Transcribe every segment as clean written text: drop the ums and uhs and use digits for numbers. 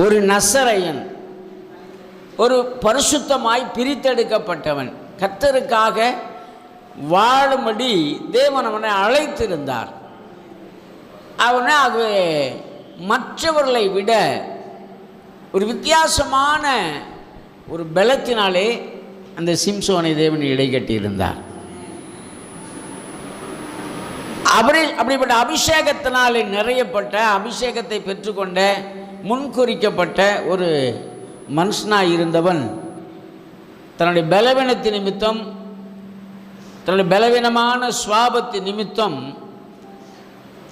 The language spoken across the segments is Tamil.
ஒரு நசரையன், ஒரு பரிசுத்தமாய் பிரித்தெடுக்கப்பட்டவன், கர்த்தருக்காக வாழும்படி தேவன் அவனை அழைத்திருந்தார். அவனை மற்றவர்களை விட ஒரு வித்தியாசமான ஒரு பலத்தினாலே அந்த சிம்சோனை தேவன் இடைக்கட்டியிருந்தார். அப்படிப்பட்ட அபிஷேகத்தினாலே நிறையப்பட்ட, அபிஷேகத்தை பெற்றுக்கொண்ட, முன்குறிக்கப்பட்ட ஒரு மனுஷனாக இருந்தவன் தன்னுடைய பலவீனத்தின் நிமித்தம், தன்னுடைய பலவீனமான சுவாபத்தின் நிமித்தம்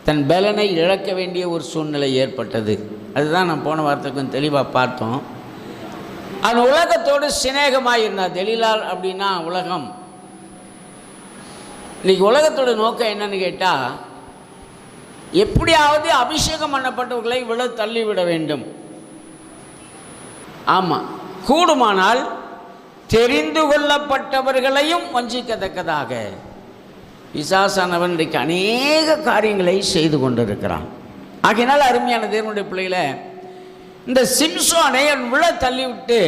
தன் பலனை இழக்க வேண்டிய ஒரு சூழ்நிலை ஏற்பட்டது. அதுதான் நான் போன வாரத்துக்கும் தெளிவாக பார்த்தோம். அவன் உலகத்தோடு சிநேகமாக இருந்தான். தெளிலால் அப்படின்னா உலகம். இன்றைக்கி உலகத்தோட நோக்கம் என்னன்னு கேட்டால், எப்படியாவது அபிஷேகம் பண்ணப்பட்டவர்களை தள்ளிவிட வேண்டும். ஆமாம், கூடுமானால் தெரிந்து கொள்ளப்பட்டவர்களையும் வஞ்சிக்கத்தக்கதாக பிசாசானவன் இன்றைக்கு அநேக காரியங்களை செய்து கொண்டிருக்கிறான். ஆகையினால் அருமையான தேவனுடைய பிள்ளைகளை, இந்த சிம்சோனை அவன் தள்ளிவிட்டு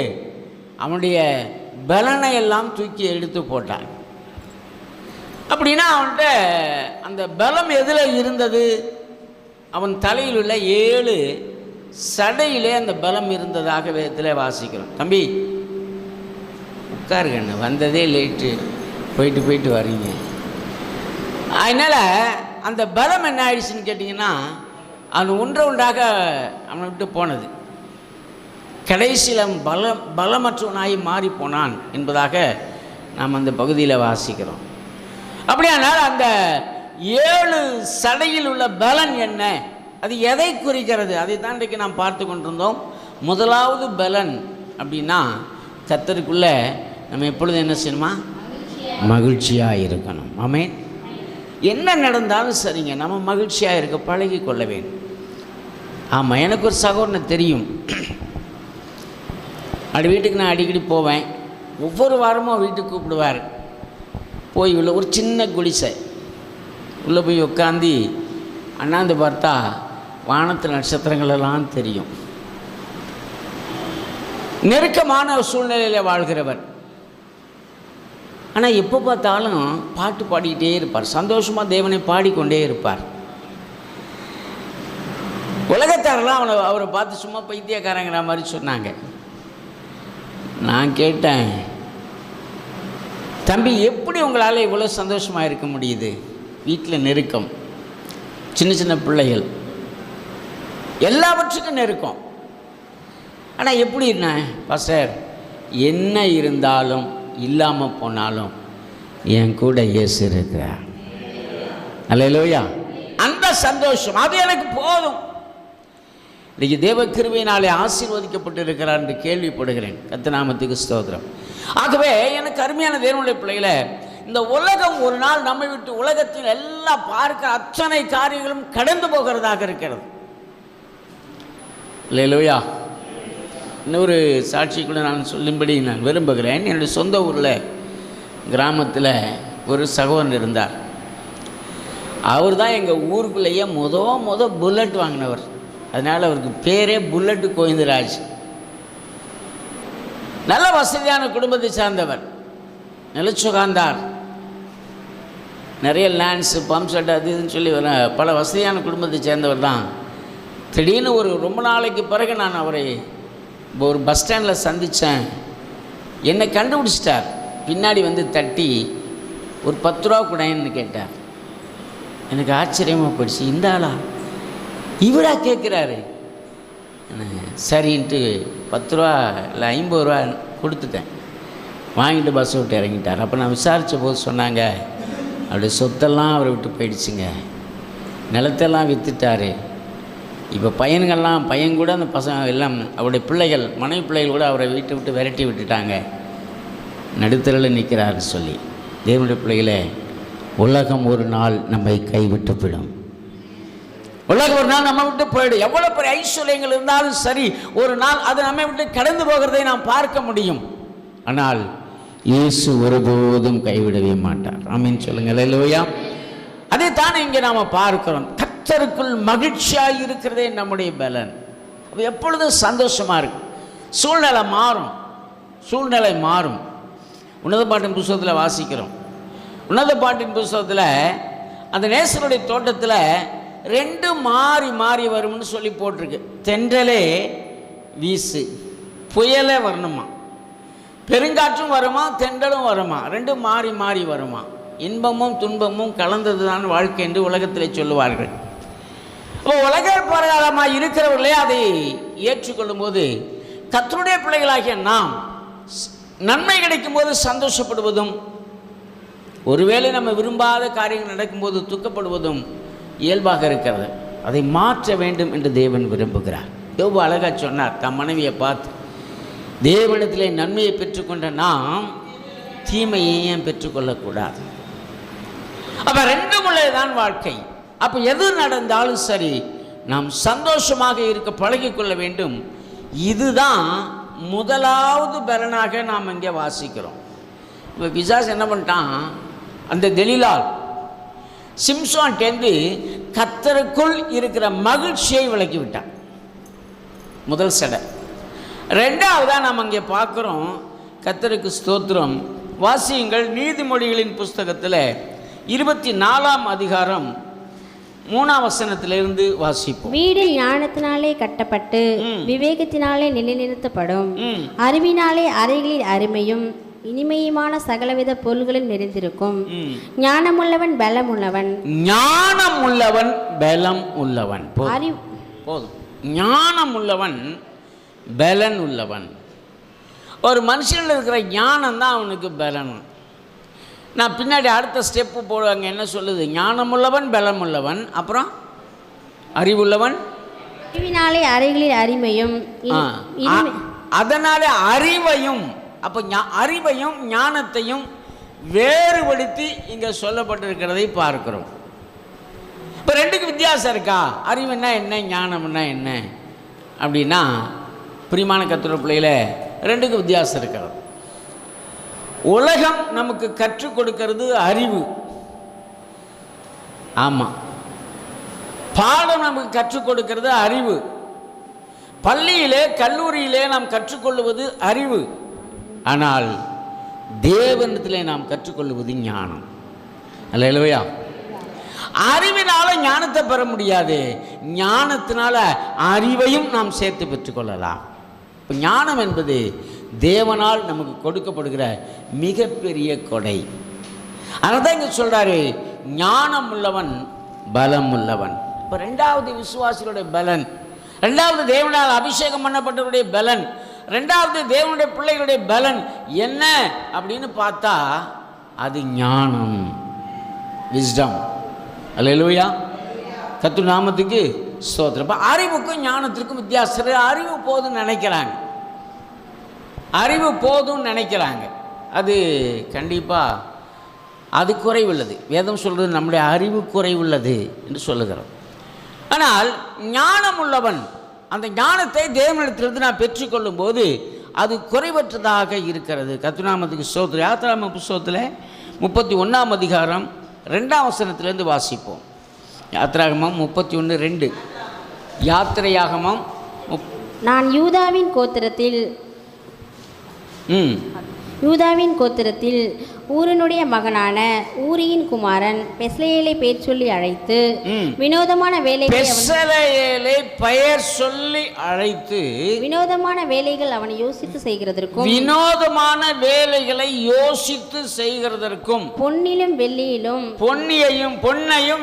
அவனுடைய பலனை எல்லாம் தூக்கி எடுத்து போட்டான். அப்படின்னா அவன்கிட்ட அந்த பலம் எதில் இருந்தது? அவன் தலையில் உள்ள 7 சடையிலே அந்த பலம் இருந்ததாக வேதத்தில் வாசிக்கிறோம். தம்பி உட்காருங்க, வந்ததே லேட்டு, போயிட்டு வரீங்க. அதனால் அந்த பலம் என்ன ஆயிடுச்சுன்னு கேட்டிங்கன்னா, அவன் ஒன்றாக அவனை விட்டு போனது. கடைசியில் அவன் பலமற்றவனாகி மாறி போனான் என்பதாக நாம் அந்த பகுதியில் வாசிக்கிறோம். அப்படியானால் அந்த 7 சடையில் உள்ள பலன் என்ன? அது எதை குறிக்கிறது? அதை தான் இன்றைக்கு நாம் பார்த்து கொண்டிருந்தோம். முதலாவது பலன் அப்படின்னா, கர்த்தருக்குள்ளே நம்ம எப்பொழுதும் என்ன செய்யணுமா? மகிழ்ச்சியாக இருக்கணும். ஆமென். என்ன நடந்தாலும் சரிங்க, நம்ம மகிழ்ச்சியாக இருக்க பழகி கொள்ள வேண்டும். ஆமாம், எனக்கு ஒரு சகோதரனை தெரியும். அப்படி வீட்டுக்கு நான் அடிக்கடி போவேன். ஒவ்வொரு வாரமும் வீட்டுக்கு கூப்பிடுவார். போய் உள்ள ஒரு சின்ன குடிசை உள்ளே போய் உட்காந்து அண்ணாந்து பார்த்தா வானத்து நட்சத்திரங்களெல்லாம் தெரியும். நெருக்கமான சூழ்நிலையில் வாழ்கிறவர். ஆனால் எப்போ பார்த்தாலும் பாட்டு பாடிக்கிட்டே இருப்பார். சந்தோஷமாக தேவனை பாடிக்கொண்டே இருப்பார். உலகத்தாரெல்லாம் அவரை பார்த்து சும்மா பைத்தியக்காரங்கிற மாதிரி சொன்னாங்க. நான் கேட்டேன், தம்பி எப்படி உங்களால் இவ்வளோ சந்தோஷமாக இருக்க முடியுது? வீட்டில் நெருக்கம், சின்ன சின்ன பிள்ளைகள், எல்லாவற்றுக்கும் நெருக்கம். ஆனால் எப்படின்னா, பாஸ்டர் என்ன இருந்தாலும் இல்லாமல் போனாலும் என் கூட இயேசு இருக்கிறார். அல்லேலூயா. அந்த சந்தோஷம் அது எனக்கு போதும். இன்றைக்கி தேவ கிருபையினாலே ஆசீர்வதிக்கப்பட்டு இருக்கிறார் என்று கேள்விப்படுகிறேன். கர்த்தர் நாமத்துக்கு ஸ்தோத்திரம். ஆகவே எனக்கு அருமையான தேவனுடைய பிள்ளைகளை, இந்த உலகம் ஒரு நாள் நம்மை விட்டு, உலகத்தில் எல்லாம் பார்க்கிற அத்தனை காரியங்களும் கடந்து போகிறதாக இருக்கிறது. அல்லேலூயா. இன்னொரு சாட்சிக்குள்ள நான் சொல்லும்படி நான் விரும்புகிறேன். என்னுடைய சொந்த ஊரில் கிராமத்தில் ஒரு சகோதரன் இருந்தார். அவர் தான் எங்கள் ஊருக்குள்ளேயே முத புல்லட் வாங்கினவர். அதனால் அவருக்கு பேரே புல்லட்டு கோவிந்தராஜ். நல்ல வசதியான குடும்பத்தை சார்ந்தவர், நிலச்சுகாந்தார், நிறைய லேண்ட்ஸு, பம்ப் செட், அது இதுன்னு சொல்லி பல வசதியான குடும்பத்தை சேர்ந்தவர் தான். திடீர்னு ரொம்ப நாளைக்கு பிறகு நான் அவரை ஒரு பஸ் ஸ்டாண்டில் சந்தித்தேன். என்னை கண்டுபிடிச்சிட்டார். பின்னாடி வந்து தட்டி ஒரு 10 ரூபா கூடன்னு கேட்டார். எனக்கு ஆச்சரியமாக போயிடுச்சு. இந்த ஆளா இவரா கேட்குறாரு? சரின்ட்டு 10 ரூபா இல்லை 50 ரூபா கொடுத்துட்டேன். வாங்கிட்டு பஸ் விட்டு இறங்கிட்டார். அப்போ நான் விசாரித்த போது சொன்னாங்க, அவருடைய சொத்தெல்லாம் அவரை விட்டு போயிடுச்சுங்க, நிலத்தெல்லாம் விற்றுட்டார். இப்போ பையன் கூட அந்த பசங்க எல்லாம், அவருடைய பிள்ளைகள், மனைவி பிள்ளைகள் கூட அவரை வீட்டை விட்டு விரட்டி விட்டுட்டாங்க, நடுத்தரில் நிற்கிறாரு சொல்லி. தேவனுடைய பிள்ளைகளே, உலகம் ஒரு நாள் நம்மை கைவிட்டு போயிடும். உலகம் ஒரு நாள் நம்ம விட்டு போயிடும். எவ்வளோ பெரிய ஐஸ்வர்யங்கள் இருந்தாலும் சரி, ஒரு நாள் அது நம்மை விட்டு கடந்து போகிறதை நாம் பார்க்க முடியும். ஆனால் இயேசு ஒருபோதும் கைவிடவே மாட்டார். ஆமீன் சொல்லுங்கள். அல்லேலூயா. அதைத்தானே இங்கே நாம் பார்க்கிறோம். கர்த்தருக்குள் மகிழ்ச்சியாக இருக்கிறதே நம்முடைய பலன். எப்பொழுதும் சந்தோஷமாக இருக்கும். சூழ்நிலை மாறும், சூழ்நிலை மாறும். உன்னத பாட்டின் புஸ்தகத்தில் வாசிக்கிறோம். உன்னத பாட்டின் புஸ்தகத்தில் அந்த நேசருடைய தோட்டத்தில் 2 மாறி மாறி வரும்னு சொல்லி போட்டிருக்கு. தென்றலே வீசு, புயலே வரணுமா, பெருங்காற்றும் வருமா, தென்றலும் வருமா, 2 மாறி மாறி வருமா. இன்பமும் துன்பமும் கலந்தது தான் வாழ்க்கை என்று உலகத்தில் சொல்லுவார்கள். இப்போ உலக பிரகாரமாக இருக்கிறவர்களே அதை ஏற்றுக்கொள்ளும் போது கர்த்தருடைய பிள்ளைகளாகிய நாம் நன்மை கிடைக்கும் போது சந்தோஷப்படுவதும், ஒருவேளை நம்ம விரும்பாத காரியங்கள் நடக்கும்போது துக்கப்படுவதும் இயல்பாக இருக்கிறது. அதை மாற்ற வேண்டும் என்று தேவன் விரும்புகிறார். யோபு அழகாக சொன்னார் தம் மனைவியை பார்த்து, தேவனிடத்திலே நன்மையை பெற்றுக்கொண்ட நாம் தீமையை ஏன் பெற்றுக்கொள்ளக்கூடாது? அப்போ 2 உள்ளதான் வாழ்க்கை. அப்போ எது நடந்தாலும் சரி நாம் சந்தோஷமாக இருக்க பழகிக்கொள்ள வேண்டும். இதுதான் முதலாவது பலனாக நாம் இங்கே வாசிக்கிறோம். இப்போ பிசாசு என்ன பண்ணிட்டான், அந்த தெலீலாள் சிம்சோன்டேந்து கர்த்தருக்குள் இருக்கிற மகிழ்ச்சியை விலக்கி விட்டான். முதல் சடை. 2வதாக நாம் அங்கே பார்க்குறோம், கர்த்தருக்கு ஸ்தோத்திரம். வாசியுங்கள் நீதிமொழிகளின் புஸ்தகத்தில் 24ஆம் அதிகாரம் 3ஆம் வசனத்திலிருந்து வாசிப்போம். வீடு ஞானத்தினாலே கட்டப்பட்டு விவேகத்தினாலே நிலைநிறுத்தப்படும். அறிவினாலே அறைகளில் அருமையும் இனிமையுமான சகலவித பொருள்களும் நிறைந்திருக்கும். ஞானமுள்ளவன் பலம் உள்ளவன். ஞானம் உள்ளவன் பலம் உள்ளவன். போதும். ஞானம் உள்ளவன் பலன் உள்ளவன். ஒரு மனுஷனில் இருக்கிற ஞானம் தான் அவனுக்கு பலன். நான் பின்னாடி அடுத்த ஸ்டெப்பு போடுவாங்க. என்ன சொல்லுது? ஞானமுள்ளவன் பலம் உள்ளவன், அப்புறம் அறிவுள்ளவன். அறிவினாலே அறைகளில் அருமையும் அதனாலே அறிவையும், அப்போ அறிவையும் ஞானத்தையும் வேறுபடுத்தி இங்கே சொல்லப்பட்டிருக்கிறதை பார்க்கிறோம். இப்போ 2க்கு வித்தியாசம் இருக்கா? அறிவுன்னா என்ன, ஞானம்னா என்ன அப்படின்னா, பிரியமான கர்த்தருடைய பிள்ளைகளே, 2க்கு வித்தியாசம் இருக்கிறது. உலகம் நமக்கு கற்றுக் கொடுக்கிறது அறிவு. ஆமாம், பாடம் நமக்கு கற்றுக் கொடுக்கிறது அறிவு. பள்ளியிலே கல்லூரியிலே நாம் கற்றுக்கொள்வது அறிவு. ஆனால் தேவனிடத்திலே நாம் கற்றுக்கொள்வது ஞானம். அல்லேலூயா. அறிவினால ஞானத்தை பெற முடியாது, ஞானத்தினால அறிவையும் நாம் சேர்த்து பெற்றுக்கொள்ளலாம். ஞானம் என்பது தேவனால் நமக்கு கொடுக்கப்படுகிற மிகப்பெரிய கொடை. அதனால தான் இங்கே சொல்கிறாரு, ஞானம் உள்ளவன் பலம் உள்ளவன். இப்போ 2வது விசுவாசிகளுடைய பலன், 2வது தேவனால் அபிஷேகம் பண்ணப்பட்டவருடைய பலன், 2வது தேவனுடைய பிள்ளைகளுடைய பலன் என்ன அப்படின்னு பார்த்தா அது ஞானம், விஸ்டம். அல்லேலூயா. கர்த்தர் நாமத்துக்கு ஸ்தோத்திரம். இப்போ அறிவுக்கும் ஞானத்திற்கும் வித்தியாசம். அறிவு போதும்னு நினைக்கிறாங்க, அறிவு போதும்னு நினைக்கிறாங்க. அது கண்டிப்பாக அது குறைவுள்ளது. வேதம் சொல்கிறது நம்முடைய அறிவு குறைவுள்ளது என்று சொல்லுகிறோம். ஆனால் ஞானம் உள்ளவன் அந்த ஞானத்தை தேவனிடத்திலிருந்து நான் பெற்றுக்கொள்ளும் போது அது குறைவற்றதாக இருக்கிறது. கர்த்தர் நாமத்துக்கு ஸ்தோத்திரம். யாத்திராகம புஸ்தகத்தில் 31ஆம் அதிகாரம் 2ஆம் வசனத்திலிருந்து வாசிப்போம். யாத்திராகமம் 31:2. யாத்திரையாகமம் நான் யூதாவின் கோத்திரத்தில் ஊரனுடைய மகனான ஊரியின் குமாரன் பெஸ்லெயேலை பெயர் சொல்லி அழைத்து வினோதமான வேலைகள் அவனை யோசித்து செய்கிறதற்கும் பொன்னையும்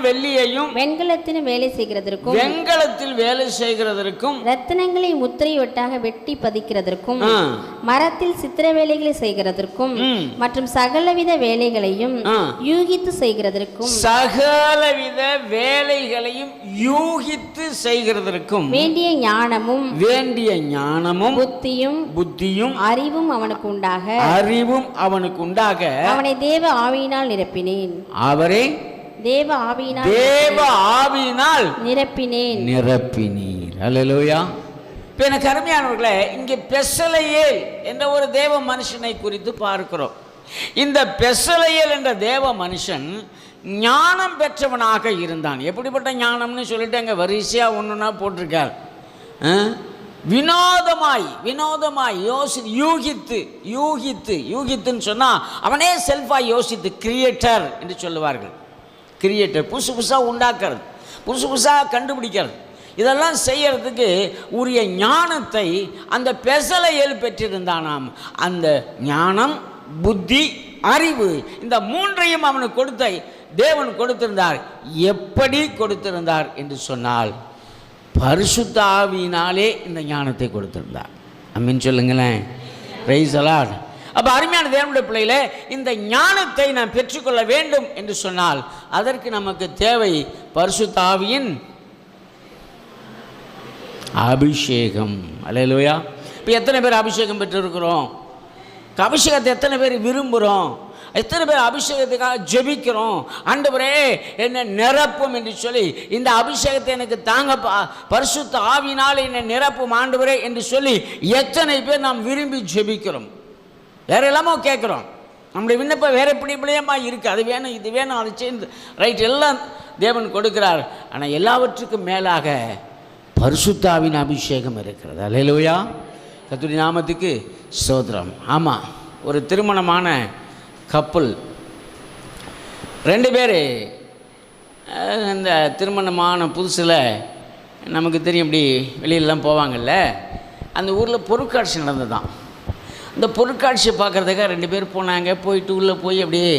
வெள்ளியையும் வெண்கலத்திலும் வேலை செய்கிறதற்கும் ரத்தினங்களை முத்திரை ஒட்டாக வெட்டி பதிக்கிறதற்கும் மரத்தில் சித்திர வேலைகளை செய்கிறதற்கும் மற்றும் சகலவித வேலைகளையும் யூகித்து செய்கிறதற்கும் வேண்டிய ஞானமும் புத்தியும் அறிவும் அவனுக்கு உண்டாக அவனை தேவ ஆவியினால் நிரப்பினேன். தேவ ஆவியினால் நிரப்பினீர். அல்லேலூயா. இப்போ எனக்கு அருமையானவர்களே, இங்கே பெஸ்லெயேல் என்ற ஒரு தேவ மனுஷனை குறித்து பார்க்கிறோம். இந்த பெஸ்லெயேல் என்ற தேவ மனுஷன் ஞானம் பெற்றவனாக இருந்தான். எப்படிப்பட்ட ஞானம்னு சொல்லிட்டு அங்கே வரிசையாக ஒன்றுனா போட்டிருக்கார். வினோதமாய் யூகித்துன்னு சொன்னால் அவனே செல்ஃபாக யோசித்து, கிரியேட்டர் என்று சொல்லுவார்கள். கிரியேட்டர் புதுசாக உண்டாக்குறது, புதுசாக கண்டுபிடிக்கிறது, இதெல்லாம் செய்யறதுக்கு உரிய ஞானத்தை அந்த பெசலையேல் பெற்றிருந்தானாம். அந்த ஞானம், புத்தி, அறிவு, இந்த மூன்றையும் அவனுக்கு தேவன் கொடுத்திருந்தார். எப்படி கொடுத்திருந்தார் என்று சொன்னால், பரிசுத்த ஆவியினாலே இந்த ஞானத்தை கொடுத்திருந்தார். அமீன் சொல்லுங்களேன். Price the Lord. அப்போ அருமையான தேவனுடைய பிள்ளைகளே, இந்த ஞானத்தை நாம் பெற்றுக்கொள்ள வேண்டும் என்று சொன்னால் அதற்கு நமக்கு தேவை பரிசுத்த ஆவியின் அபிஷேகம். அல்லேலூயா. இப்போ எத்தனை பேர் அபிஷேகம் பெற்றிருக்கிறோம்? அபிஷேகத்தை எத்தனை பேர் விரும்புகிறோம்? எத்தனை பேர் அபிஷேகத்துக்காக ஜெபிக்கிறோம்? ஆண்டவரே என்னை நிரப்பும் என்று சொல்லி, இந்த அபிஷேகத்தை எனக்கு தாங்க, பரிசுத்த ஆவியினால் என்னை நிரப்பும் ஆண்டவரே என்று சொல்லி எத்தனை பேர் நாம் விரும்பி ஜெபிக்கிறோம்? வேற எல்லாமோ கேட்குறோம். நம்முடைய விண்ணப்பம் வேற இப்படியமா இருக்குது. அது வேணும், இது வேணும், அது சேர்ந்து ரைட், எல்லாம் தேவன் கொடுக்கிறார். ஆனால் எல்லாவற்றுக்கும் மேலாக பரிசுத்த ஆவியின் அபிஷேகம் இருக்கிறது. அல்லேலூயா. கர்த்தருடைய நாமத்துக்கு ஸ்தோத்திரம். ஆமாம், ஒரு திருமணமான கப்புள் 2 பேர் இந்த திருமணமான புதுசில் நமக்கு தெரியும், இப்படி வெளியிலலாம் போவாங்கள்ல, அந்த ஊரில் பொருட்காட்சி நடந்ததுதான். இந்த பொருட்காட்சியை பார்க்குறதுக்காக 2 பேர் போனாங்க. போயிட்டு உள்ளே போய் அப்படியே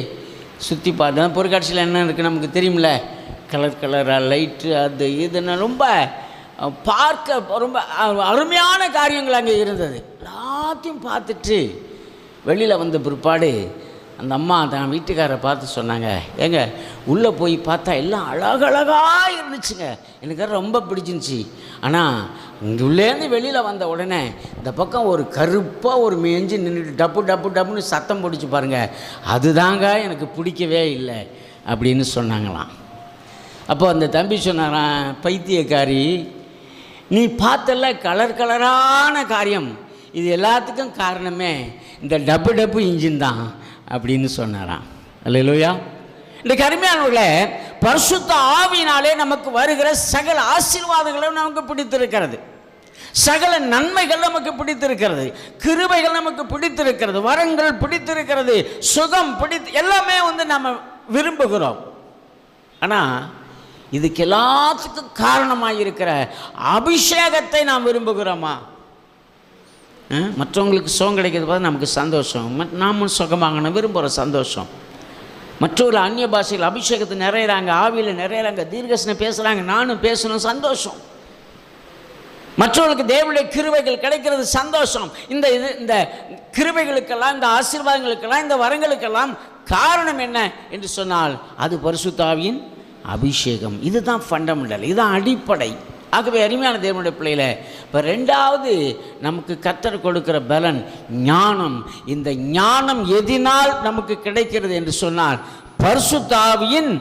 சுற்றி பார்த்தா பொருட்காட்சியில் என்ன இருக்குது நமக்கு தெரியுமில்ல, கலராக லைட்டு, அது இதுன்னு ரொம்ப பார்க்க ரொம்ப அருமையான காரியங்கள் அங்கே இருந்தது. எல்லாத்தையும் பார்த்துட்டு வெளியில் வந்த பிற்பாடு அந்த அம்மா தான் வீட்டுக்காரரை பார்த்து சொன்னாங்க, ஏங்க உள்ளே போய் பார்த்தா எல்லாம் அழகழகாக இருந்துச்சுங்க, எனக்கு ரொம்ப பிடிச்சிருந்துச்சி. ஆனால் இங்கே உள்ளேருந்து வெளியில் வந்த உடனே இந்த பக்கம் ஒரு கருப்பாக ஒரு மேய்ஞ்சி நின்றுட்டு டப்புன்னு சத்தம் போட்டுச்சு பாருங்கள், அதுதாங்க எனக்கு பிடிக்கவே இல்லை அப்படின்னு சொன்னாங்களாம். அப்போ அந்த தம்பி சொன்னாராம், பைத்தியக்காரி, நீ பார்த்தல கலரான காரியம், இது எல்லாத்துக்கும் காரணமே இந்த டப்பு இன்ஜின் தான் அப்படின்னு சொன்னாராம். அல்லேலூயா. இந்த கருமையானவர்கள பரிசுத்த ஆவியினாலே நமக்கு வருகிற சகல ஆசீர்வாதங்களும் நமக்கு பிடித்திருக்கிறது, சகல நன்மைகள் நமக்கு பிடித்திருக்கிறது, கிருபைகள் நமக்கு பிடித்திருக்கிறது, வரங்கள் பிடித்திருக்கிறது, சுகம் எல்லாமே நம்ம விரும்புகிறோம். ஆனால் இதுக்கு எல்லாத்துக்கும் காரணமாக இருக்கிற அபிஷேகத்தை நாம் விரும்புகிறோமா? மற்றவங்களுக்கு சுகம் கிடைக்கிறது பார்த்து நமக்கு சந்தோஷம், நாமும் சுகமாகணும் விரும்புகிற சந்தோஷம். மற்றொரு அந்நிய பாஷையில் அபிஷேகத்தை நிறையிறாங்க, ஆவியில் நிறையிறாங்க, தீர்க்கதரிசனம் பேசுகிறாங்க, நானும் பேசணும், சந்தோஷம். மற்றவர்களுக்கு தேவனுடைய கிருபைகள் கிடைக்கிறது, சந்தோஷம். இந்த கிருபைகளுக்கெல்லாம், இந்த ஆசீர்வாதங்களுக்கெல்லாம், இந்த வரங்களுக்கெல்லாம் காரணம் என்ன என்று சொன்னால் அது பரிசுத்த ஆவியின் அபிஷேகம். இதுதான் ஃபண்டமெண்டல், இதுதான் அடிப்படை. ஆகவே அருமையான தேவனுடைய பிள்ளையில இப்போ 2வது நமக்கு கர்த்தர் கொடுக்கிற பலன் ஞானம். இந்த ஞானம் எதினால் நமக்கு கிடைக்கிறது என்று சொன்னால் பரிசுத்த ஆவியின்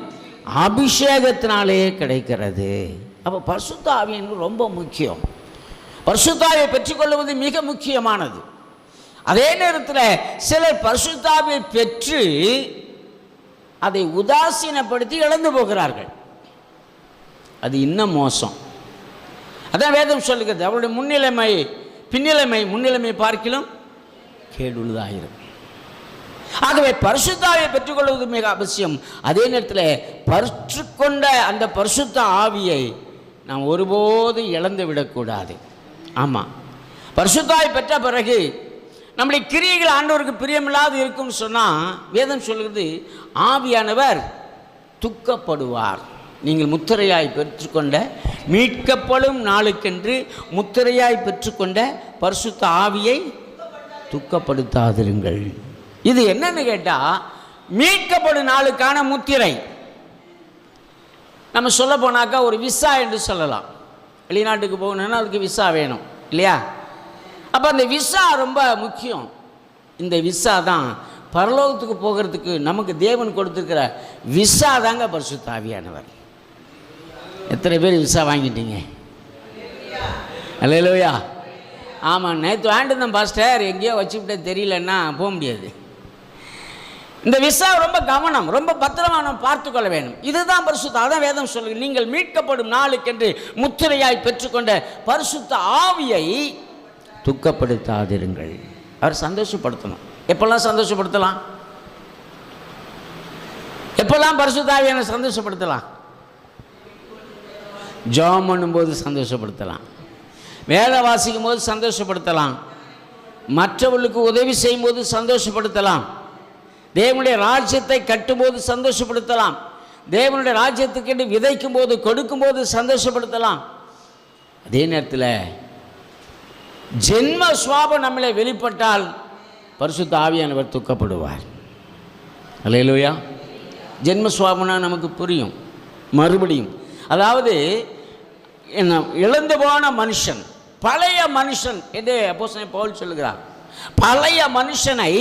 அபிஷேகத்தினாலே கிடைக்கிறது. அப்போ பரிசுத்த ஆவியின் ரொம்ப முக்கியம். பரிசுத்த ஆவியை பெற்றுக்கொள்வது மிக முக்கியமானது. அதே நேரத்தில் சிலர் பரிசுத்த ஆவியை பெற்று அதை உதாசீனப்படுத்தி இழந்து போகிறார்கள். அது இன்னும் மோசம். அதான் வேதம் சொல்லுகிறது, அவருடைய முன்னிலைமை பார்க்கிலும் கேடுள்ளதாயிரும். ஆகவே பரிசுத்த ஆவியை பெற்றுக்கொள்வது மிக அவசியம். அதே நேரத்தில் பற்றுக்கொண்ட அந்த பரிசுத்த ஆவியை நாம் ஒருபோது இழந்து விடக்கூடாது. ஆமாம், பரிசுத்த ஆவி பெற்ற பிறகு நம்முடைய கிரியைகள் ஆண்டவருக்கு பிரியமில்லாது இருக்கும்னு சொன்னால் வேதம் சொல்கிறது, ஆவியானவர் துக்கப்படுவார். நீங்கள் முத்திரையாய் பெற்றுக்கொண்ட, மீட்கப்படும் நாளுக்கென்று முத்திரையாய் பெற்றுக்கொண்ட பரிசுத்த ஆவியை துக்கப்படுத்தாதிருங்கள். இது என்னன்னு கேட்டால், மீட்கப்படும் நாளுக்கான முத்திரை. நம்ம சொல்ல போனாக்கா ஒரு விசா என்று சொல்லலாம். வெளிநாட்டுக்கு போகணுன்னா அதுக்கு விசா வேணும் இல்லையா? அப்போ அந்த விசா ரொம்ப முக்கியம். இந்த விசா தான் பரலோகத்துக்கு போகிறதுக்கு நமக்கு தேவன் கொடுத்துருக்கிற விசா தாங்க பரிசுத்த ஆவியானவர். எத்தனை பேர் விசா வாங்கிட்டீங்க? அல்லேலூயா. ஆமாம், நேற்று வாங்கிட்டு பாஸ்டர், எங்கேயோ வச்சுக்கிட்டே தெரியலன்னா போக முடியாது. இந்த விசா ரொம்ப கவனம், ரொம்ப பத்திரமா நம்ம பார்த்து கொள்ள வேண்டும். இதுதான் பரிசுத்த, அதான் வேதம் சொல்லுங்க, நீங்கள் மீட்கப்படும் நாளுக்கென்று முத்திரையாய் பெற்றுக்கொண்ட பரிசுத்த ஆவியை துக்கப்படுத்தாதிருங்கள். அவர் சந்தோஷப்படுத்தணும். எப்பெல்லாம் சந்தோஷப்படுத்தலாம்? எப்பெல்லாம் பரிசுத்த ஆவியை சந்தோஷப்படுத்தலாம்? ஜெபம் பண்ணும்போது சந்தோஷப்படுத்தலாம், வேலை வாசிக்கும் போது சந்தோஷப்படுத்தலாம், மற்றவர்களுக்கு உதவி செய்யும் போது சந்தோஷப்படுத்தலாம், தேவனுடைய ராஜ்யத்தை கட்டும்போது சந்தோஷப்படுத்தலாம், தேவனுடைய ராஜ்யத்துக்கு விதைக்கும் போது கொடுக்கும்போது சந்தோஷப்படுத்தலாம். அதே நேரத்தில் ஜென்ம சுவாபம் நம்மளை வெளிப்பட்டால் பரிசுத்த ஆவியானவர் துக்கப்படுவார். அல்லேலூயா. ஜென்ம சுவாபம்னா நமக்கு புரியும். மறுபடியும் அதாவது என்ன, இழந்து போன மனுஷன், பழைய மனுஷன் என்று அப்போஸ்தலன் பவுல் சொல்லுகிறார். பழைய மனுஷனை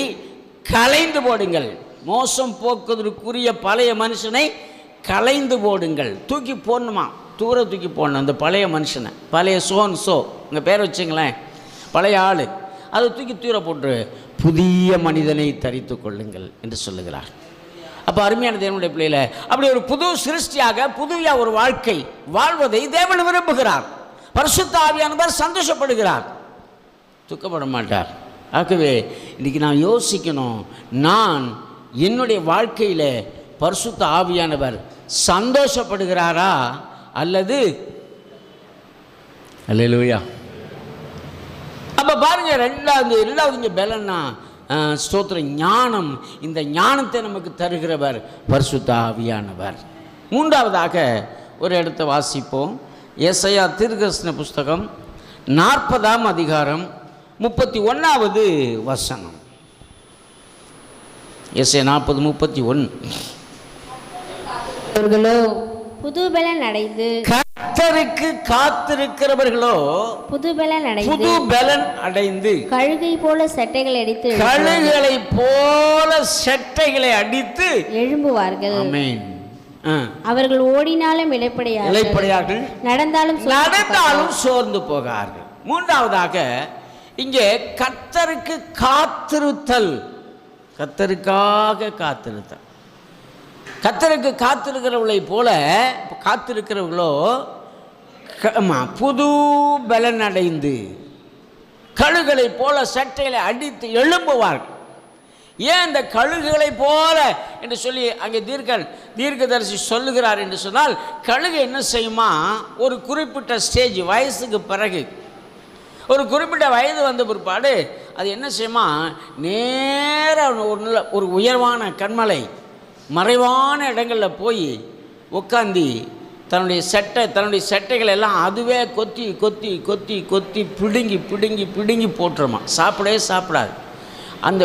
களைந்து போடுங்கள். மோசம் போக்குவதற்குரிய பழைய மனுஷனை களைந்து போடுங்கள். தூக்கி போடணுமா, தூர தூக்கி போடணும் அந்த பழைய மனுஷனை. பழைய சோ உங்கள் பேரை வச்சுங்களேன், பழைய ஆள், அதை தூக்கி தூர போட்டு புதிய மனிதனை தரித்து கொள்ளுங்கள் என்று சொல்லுகிறார். அப்போ அருமையான தேவனுடைய பிள்ளையில அப்படி ஒரு புது சிருஷ்டியாக புதுவியாக ஒரு வாழ்க்கை வாழ்வதை தேவன் விரும்புகிறார். பரிசுத்த ஆவியானவர் சந்தோஷப்படுகிறார், துக்கப்பட மாட்டார். ஆகவே இன்றைக்கி நான் யோசிக்கணும், நான் என்னுடைய வாழ்க்கையில் பரிசுத்த ஆவியானவர் சந்தோஷப்படுகிறாரா அல்லது அல்லேலூயா. அப்போ பாருங்கள், ரெண்டாவது இங்கே பலன்னா ஸ்தோத்திர ஞானம். இந்த ஞானத்தை நமக்கு தருகிறவர் பரிசுத்த ஆவியானவர். மூன்றாவதாக ஒரு இடத்தை வாசிப்போம். ஏசாயா தீர்க்கதரிசன புஸ்தகம் 40ஆம் அதிகாரம் 31வது வசனம். ஏசாயா 40:31. அவர்களோ புதுபலன் அடைந்து, கர்த்தருக்கு காத்திருக்கிறவர்களோ புதுபலன் அடைந்து கழுகை போல சட்டைகளை அடித்து, கழுகுகளை போல சட்டைகளை அடித்து எழும்புவார்கள். ஆமென். அவர்கள் ஓடினாலும் இளைப்படையார்கள், நடந்தாலும் சோர்ந்து போகார்கள். மூன்றாவதாக இங்கே கர்த்தருக்கு காத்திருத்தல், கர்த்தருக்காக காத்திருத்தல். கர்த்தருக்கு காத்திருக்கிறவர்களை போல காத்திருக்கிறவர்களோ புது பலன் அடைந்து கழுகுகளை போல சட்டைகளை அடித்து எழும்புவார்கள். ஏன் இந்த கழுகுகளை போல என்று சொல்லி அங்கே தீர்க்கதரிசி சொல்லுகிறார் என்று சொன்னால், கழுகு என்ன செய்யுமா, ஒரு குறிப்பிட்ட ஸ்டேஜ் வயசுக்கு பிறகு, ஒரு குறிப்பிட்ட வயது வந்த பிற்பாடு அது என்ன செய்யுமா, நேராக ஒரு உயர்வான கண்மலை மறைவான இடங்களில் போய் உட்காந்தி தன்னுடைய சட்டைகள் எல்லாம் அதுவே கொத்தி கொத்தி கொத்தி கொத்தி பிடுங்கி பிடுங்கி பிடுங்கி போட்டுருமா. சாப்பிடவே சாப்பிடாது. அந்த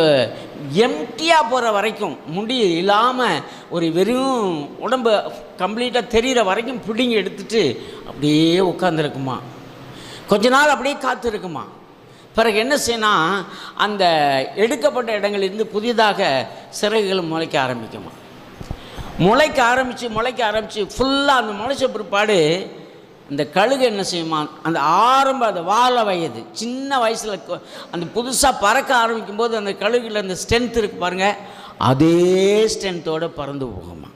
எம்டியாக போகிற வரைக்கும், முடி இல்லாமல் ஒரு வெறும் உடம்பு கம்ப்ளீட்டாக தெரிகிற வரைக்கும் பிடுங்கி எடுத்துட்டு அப்படியே உட்காந்துருக்குமா. கொஞ்ச நாள் அப்படியே காத்திருக்குமா. பிறகு என்ன செய்யணும், அந்த எடுக்கப்பட்ட இடங்களிலிருந்து புதிதாக சிறகுகள் முளைக்க ஆரம்பிக்குமா. முளைக்க ஆரம்பித்து ஃபுல்லாக அந்த முளைச்ச பிற்பாடு இந்த கழுகு என்ன செய்யுமா, அந்த அந்த வாழ வயது சின்ன வயசில் அந்த புதுசாக பறக்க ஆரம்பிக்கும் போது அந்த கழுகுல அந்த ஸ்ட்ரென்த் இருக்குது பாருங்கள், அதே ஸ்ட்ரென்த்தோடு பறந்து போகுமா.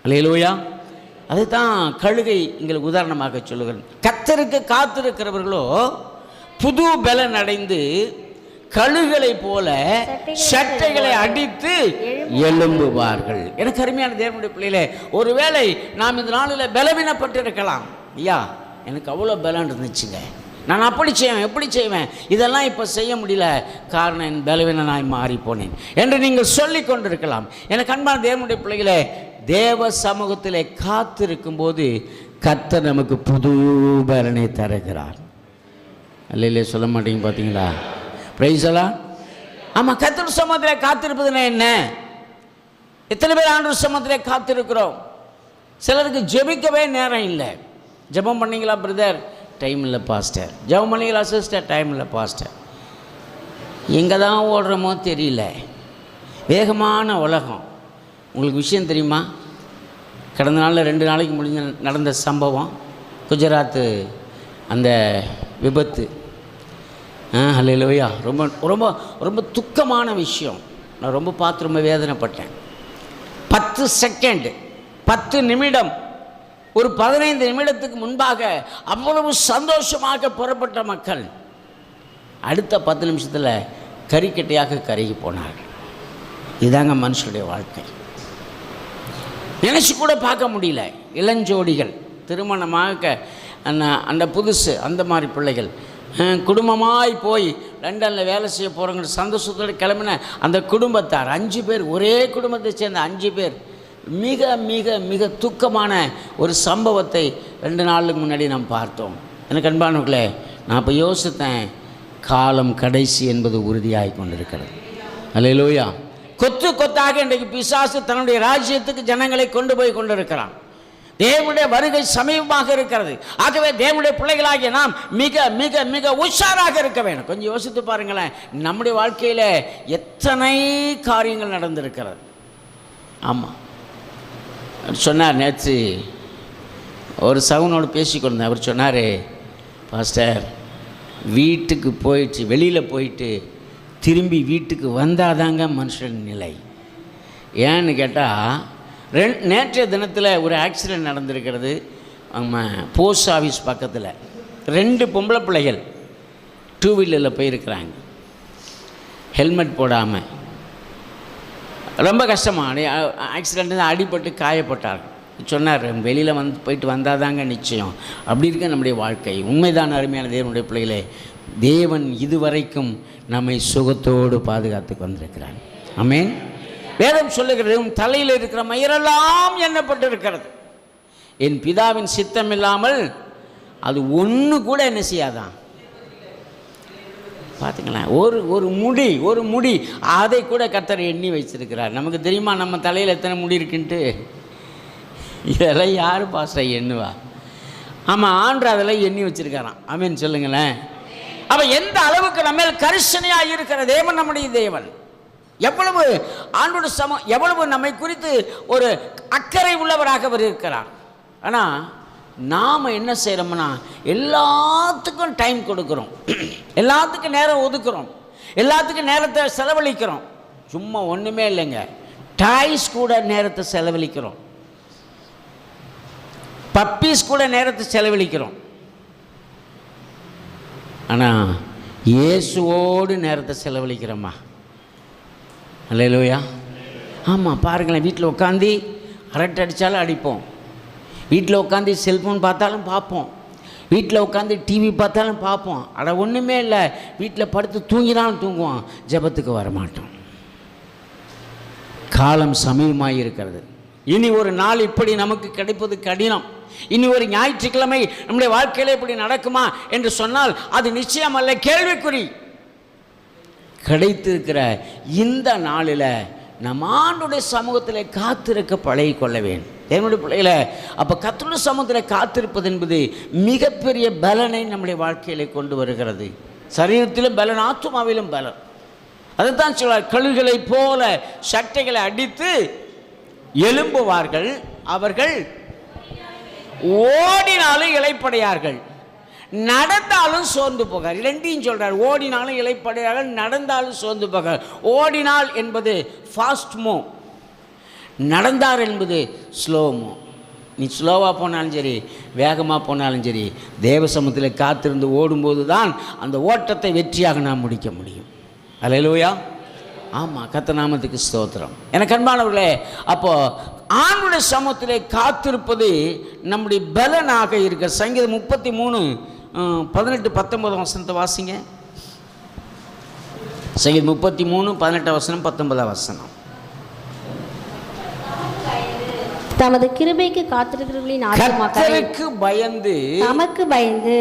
அல்லேலூயா. அதுதான் கழுகை எங்களுக்கு உதாரணமாக சொல்லுகிறேன். கர்த்தருக்கு காத்திருக்கிறவர்களோ புது பலன் அடைந்து கழுகுகளை போல சட்டைகளை அடித்து எழும்புவார்கள். எனக்கு அருமையான தேவனுடைய பிள்ளைகளே, ஒருவேளை நாம் இந்த நாளில் பலவீனப்பட்டு இருக்கலாம். ஐயா, எனக்கு அவ்வளோ பலன் இருந்துச்சுங்க, நான் அப்படி செய்வேன் எப்படி செய்வேன், இதெல்லாம் இப்போ செய்ய முடியல, காரணம் என் பலவீனனாய் மாறி போனேன் என்று நீங்கள் சொல்லி கொண்டிருக்கலாம். எனக்கு அன்பான தேவனுடைய பிள்ளைகளே, தேவ சமூகத்திலே காத்திருக்கும் போது கர்த்தர் நமக்கு புது பலனை தருகிறார். அல்லையிலே சொல்ல மாட்டீங்க பார்த்தீங்களா? பிரைஸலா. ஆமாம், கர்த்தர் சமூகத்தில் காத்திருப்பதுன்னா என்ன? எத்தனை பேர் ஆண்டவர் சமூகத்தில் காத்திருக்கிறோம்? சிலருக்கு ஜெபிக்கவே நேரம் இல்லை. ஜெபம் பண்ணிங்களா பிரதர்? டைம் இல்லை பாஸ்டர். ஜெபம் பண்ணிங்களா சிஸ்டர்? டைம் இல்லை பாஸ்டர். எங்கே தான் ஓடுறோமோ தெரியல. வேகமான உலகம். உங்களுக்கு விஷயம் தெரியுமா? கடந்த நாளில் 2 நாளைக்கு நடந்த சம்பவம், குஜராத்து அந்த விபத்து. அல்லேலூயா. ரொம்ப ரொம்ப ரொம்ப துக்கமான விஷயம். நான் ரொம்ப பார்த்து ரொம்ப வேதனைப்பட்டேன். 10 செகண்ட், 10 நிமிடம், ஒரு 15 நிமிடத்துக்கு முன்பாக அவ்வளவு சந்தோஷமாக புறப்பட்ட மக்கள் அடுத்த 10 நிமிஷத்தில் கறிக்கட்டையாக கருகி போனார்கள். இதுதாங்க மனுஷனுடைய வாழ்க்கை. நினச்சி கூட பார்க்க முடியல. இளஞ்சோடிகள் திருமணமாக அந்த புதுசு அந்த மாதிரி பிள்ளைகள் குடும்பமாய் போய் லண்டனில் வேலை செய்ய போகிறவங்க சந்தோஷத்தோடு கிளம்பின அந்த குடும்பத்தார் 5 பேர், ஒரே குடும்பத்தை சேர்ந்த 5 பேர் மிக மிக மிக துக்கமான ஒரு சம்பவத்தை 2 நாளுக்கு முன்னாடி நாம் பார்த்தோம். எனக்கு அன்பானவர்களே, நான் இப்போ யோசித்தேன், காலம் கடைசி என்பது உறுதியாகி கொண்டிருக்கிறது. அல்லேலூயா. கொத்து கொத்தாக இன்றைக்கு பிசாசு தன்னுடைய ராஜ்யத்துக்கு ஜனங்களை கொண்டு போய் கொண்டிருக்கிறான். தேவனுடைய வருகை சமீபமாக இருக்கிறது. ஆகவே தேவனுடைய பிள்ளைகளாகிய நாம் மிக மிக மிக உஷாராக இருக்க வேண்டும். கொஞ்சம் யோசித்து பாருங்களேன், நம்முடைய வாழ்க்கையில் எத்தனை காரியங்கள் நடந்திருக்கிறது. ஆமாம், சொன்னார், நேற்று ஒரு சகோனோடு பேசிக்கொண்டேன். அவர் சொன்னார், பாஸ்டர், வீட்டுக்கு போயிட்டு வெளியில் போயிட்டு திரும்பி வீட்டுக்கு வந்தாதாங்க மனுஷன் நிலை. ஏன்னு கேட்டால், நேற்றைய தினத்தில் ஒரு ஆக்சிடெண்ட் நடந்திருக்கிறது. நம்ம போஸ்ட் ஆஃபீஸ் பக்கத்தில் 2 பொம்பளை பிள்ளைகள் 2 வீலரில் போயிருக்கிறாங்க, ஹெல்மெட் போடாமல். ரொம்ப கஷ்டமாக ஆக்சிடெண்ட், அடிபட்டு காயப்பட்டார்கள். சொன்னார், வெளியில் போயிட்டு வந்தால் தாங்க நிச்சயம். அப்படி இருக்க நம்முடைய வாழ்க்கை. உண்மைதான் அருமையான தேவனுடைய பிள்ளைகளே, தேவன் இதுவரைக்கும் நம்மை சுகத்தோடு பாதுகாத்து வந்திருக்கிறார். ஆமென். வேதம் சொல்லுகிறது, உன் தலையில் இருக்கிற மயிரெல்லாம் எண்ணப்பட்டு இருக்கிறது. என் பிதாவின் சித்தம் இல்லாமல் அது ஒன்று கூட என்ன செய்யாதான். பார்த்துங்களேன், ஒரு முடி அதை கூட கர்த்தர் எண்ணி வச்சிருக்கிறார். நமக்கு தெரியுமா நம்ம தலையில் எத்தனை முடி இருக்குன்ட்டு? இதெல்லாம் யார் பாஸ்டர் எண்ணுவா? ஆமாம், ஆண்டு அதெல்லாம் எண்ணி வச்சிருக்காராம். ஆமென் சொல்லுங்களேன். அவன் எந்த அளவுக்கு நம்ம கரிசனையாக இருக்கிற தேவன் நம்முடைய தேவன். எவ்வளவு ஆண்டோட எவ்வளவு நம்மை குறித்து ஒரு அக்கறை உள்ளவராக அவர் இருக்கிறார். ஆனால் நாம் என்ன செய்கிறோம்னா, எல்லாத்துக்கும் டைம் கொடுக்குறோம், எல்லாத்துக்கும் நேரம் ஒதுக்குறோம், எல்லாத்துக்கும் நேரத்தை செலவழிக்கிறோம். சும்மா ஒன்றுமே இல்லைங்க, டாய்ஸ் கூட நேரத்தை செலவழிக்கிறோம், பப்பீஸ் கூட நேரத்தை செலவழிக்கிறோம். ஆனால் இயேசுவோடு நேரத்தை செலவழிக்கிறோமா? அல்லேலூயா. ஆமாம், பாருங்களேன், வீட்டில் உட்காந்து அரட்டை அடித்தாலும் அடிப்போம், வீட்டில் உட்காந்து செல்ஃபோன் பார்த்தாலும் பார்ப்போம், வீட்டில் உட்காந்து டிவி பார்த்தாலும் பார்ப்போம். அட ஒன்றுமே இல்லை, வீட்டில் படுத்து தூங்கினாலும் தூங்குவோம், ஜெபத்துக்கு வரமாட்டோம். காலம் சமீபமாக இருக்கிறது. இனி ஒரு நாள் இப்படி நமக்கு கிடைப்பது கடினம். இனி ஒரு ஞாயிற்றுக்கிழமை நம்முடைய வாழ்க்கையில் இப்படி நடக்குமா என்று சொன்னால் அது நிச்சயம் அல்ல, கேள்விக்குறி. கிடைத்திருக்கிற இந்த நாளில் நம் ஆண்டுடைய சமூகத்தில் காத்திருக்க பழகி கொள்ள வேண்டும். தேவனுடைய பிள்ளைகளை, அப்போ கர்த்தருடைய சமூகத்தில் காத்திருப்பது என்பது மிகப்பெரிய பலனை நம்முடைய வாழ்க்கையிலே கொண்டு வருகிறது. சரீரத்திலும் பலன், ஆத்துமாவிலும் பலன். அதுதான் சொல்றார், கழுகுகளைப் போல சட்டைகளை அடித்து எழும்புவார்கள், அவர்கள் ஓடினாலும் இளைப்படையார்கள், நடந்தாலும் சோர்ந்து போகார். ரெண்டையும் சொல்றார், ஓடினாலும் இளைப்படையார்கள், நடந்தாலும் சோர்ந்து போகார். ஓடினால் என்பது ஃபாஸ்ட் மூவ், நடந்தார் என்பது ஸ்லோ மூவ். நீ ஸ்லோவாக போனாலும் சரி, வேகமாக போனாலும் சரி, தேவ சமூகத்தில் காத்திருந்து ஓடும்போது தான் அந்த ஓட்டத்தை வெற்றியாக நாம் முடிக்க முடியும். அல்லேலூயா. ஆமாம், கர்த்தர் நாமத்துக்கு ஸ்தோத்திரம். எனக்கு அன்பானவர்களே, அப்போது ஆண்டுடைய சமூகத்திலே காத்திருப்பது நம்முடைய பலனாக இருக்க. சங்கீதம் 33:18-19 வாசிங்க. சங்கீதம் 33:18-19. தமது கிருபைக்கு காத்திருக்கிறவர்களின் ஆத்துமாக்களுக்கு பயந்து, தமக்கு பயந்து,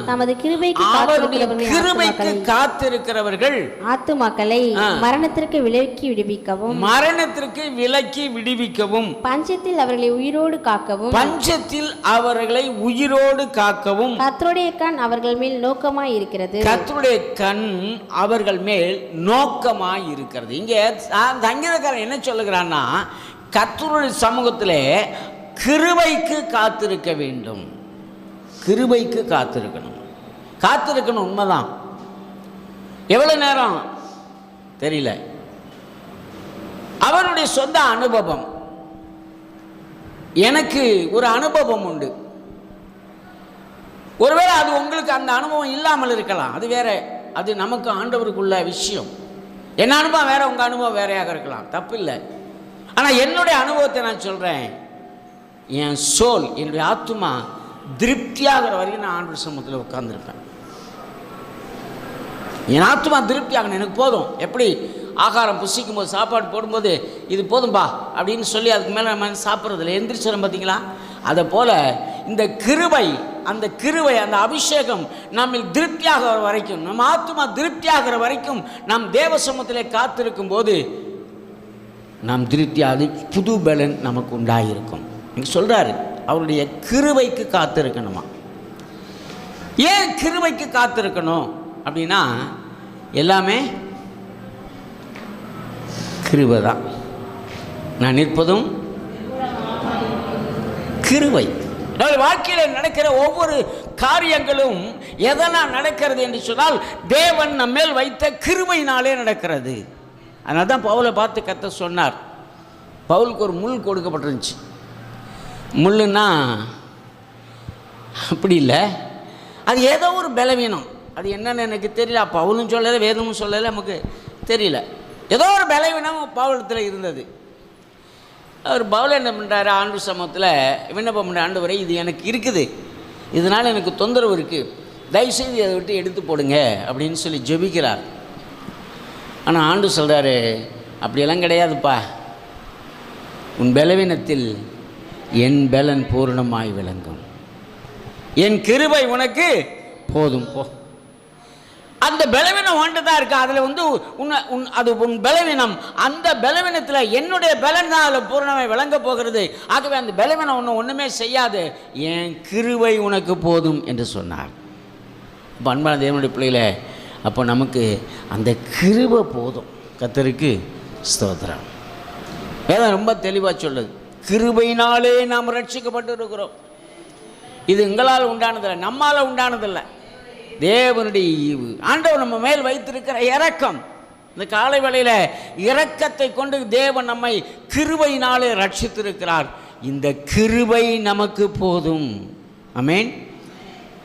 தமது கிருபைக்கு காத்திருக்கிறவர்கள் ஆத்துமாக்களை மரணத்திற்கு விலக்கி விடுவிக்கவும், பஞ்சத்தில் அவர்களை உயிரோடு காக்கவும், கர்த்தருடைய கண் அவர்கள் மேல் நோக்கமாய் இருக்கிறது. கர்த்தருடைய கண் அவர்கள் மேல் நோக்கமாய் இருக்கிறது. இங்கே சங்கீதக்காரன் என்ன சொல்லுகிறான்னா, கர்த்தருடைய சமூகத்திலே கிருபைக்கு காத்திருக்க வேண்டும். கிருபைக்கு காத்திருக்கணும். உண்மைதான். எவ்வளவு நேரம் தெரியல. அவருடைய சொந்த அனுபவம். எனக்கு ஒரு அனுபவம் உண்டு. ஒருவேளை அது உங்களுக்கு அந்த அனுபவம் இல்லாமல் இருக்கலாம், அது வேற. அது நமக்கு ஆண்டவருக்குள்ள விஷயம். என்ன அனுபவம் வேற, உங்கள் அனுபவம் வேறையாக இருக்கலாம், தப்பு இல்லை. ஆனால் என்னுடைய அனுபவத்தை நான் சொல்கிறேன். என் சோல், என்னுடைய ஆத்துமா திருப்தியாகிற வரைக்கும் நான் ஆண்டவர் சமூகத்தில் உட்கார்ந்துருப்பேன். என் ஆத்துமா திருப்தியாகணும், எனக்கு போதும். எப்படி ஆகாரம் புசிக்கும் போது, சாப்பாடு போடும்போது இது போதும்பா அப்படின்னு சொல்லி அதுக்கு மேலே நம்ம சாப்பிட்றதில்ல, எந்திரிச்சிடும் பார்த்தீங்களா? அதை போல் இந்த கிருபை, அந்த கிருபை, அந்த அபிஷேகம் நம்ம திருப்தியாகிற வரைக்கும், நம்ம ஆத்துமா திருப்தியாகிற வரைக்கும் நாம் தேவ சமூகத்திலே காத்திருக்கும் போது நாம் திருப்தியாகி புது பலன் நமக்கு உண்டாயிருக்கும். இங்கே சொல்கிறாரு, அவருடைய கிருபைக்கு காத்திருக்கணுமா. ஏன் கிருபைக்கு காத்திருக்கணும் அப்படின்னா, எல்லாமே கிருபை தான். நான் நிற்பதும் கிருபை. வாழ்க்கையில் நடக்கிற ஒவ்வொரு காரியங்களும் எதனால் நடக்கிறது என்று சொன்னால், தேவன் நம்மேல் வைத்த கிருபையினாலே நடக்கிறது. அதனால தான் பவுலை பார்த்து கர்த்தர் சொன்னார். பவுலுக்கு ஒரு முள் கொடுக்கப்பட்டிருந்துச்சு. முள்ளுன்னா அப்படி இல்லை, அது ஏதோ ஒரு பலவீனம். அது என்னன்னு எனக்கு தெரியல, பவுலும் சொல்லலை, வேதமும் சொல்லலை, நமக்கு தெரியல. ஏதோ ஒரு பலவீனம் பவுலத்தில் இருந்தது. அவர் பவுல் என்ன பண்ணுறாரு, ஆண்டு சமூகத்தில் விண்ணப்பம் பண்ண, ஆண்டவரே இது எனக்கு இருக்குது, இதனால் எனக்கு தொந்தரவு இருக்குது, தயவுசெய்து அதை விட்டு எடுத்து போடுங்க அப்படின்னு சொல்லி ஜெபிக்கிறார். ஆனால் ஆண்டு சொல்கிறாரு, அப்படியெல்லாம் கிடையாதுப்பா, உன் பலவீனத்தில் என் பலன் பூர்ணமாய் விளங்கும், என் கிருபை உனக்கு போதும் போ. அந்த பலவீனம் ஒன்று தான் இருக்கு. அதில் அது உன் பலவீனம், அந்த பலவீனத்தில் என்னுடைய பலன் தான் அதில் பூர்ணமாய் விளங்க போகிறது. ஆகவே அந்த பலவீனம் ஒன்றுமே செய்யாது, என் கிருபை உனக்கு போதும் என்று சொன்னார். இப்போ அன்பான தேவனுடைய பிள்ளைகள, அப்போ நமக்கு அந்த கிருபை போதும். கர்த்தருக்கு ஸ்தோத்திரம். வேதம் ரொம்ப தெளிவாக சொல்லுது, கிருபையினாலே நாம் ரட்சிக்கப்பட்டு இருக்கிறோம். இது எங்களால் உண்டானதில்லை, நம்மால் உண்டானதில்லை, தேவனுடைய ஈவு. ஆண்டவர் நம்ம மேல் வைத்திருக்கிற இரக்கம். இந்த காலை வேளையில் இரக்கத்தை கொண்டு தேவன் நம்மை கிருபையினாலே ரட்சித்திருக்கிறார். இந்த கிருபை நமக்கு போதும். ஆமென்.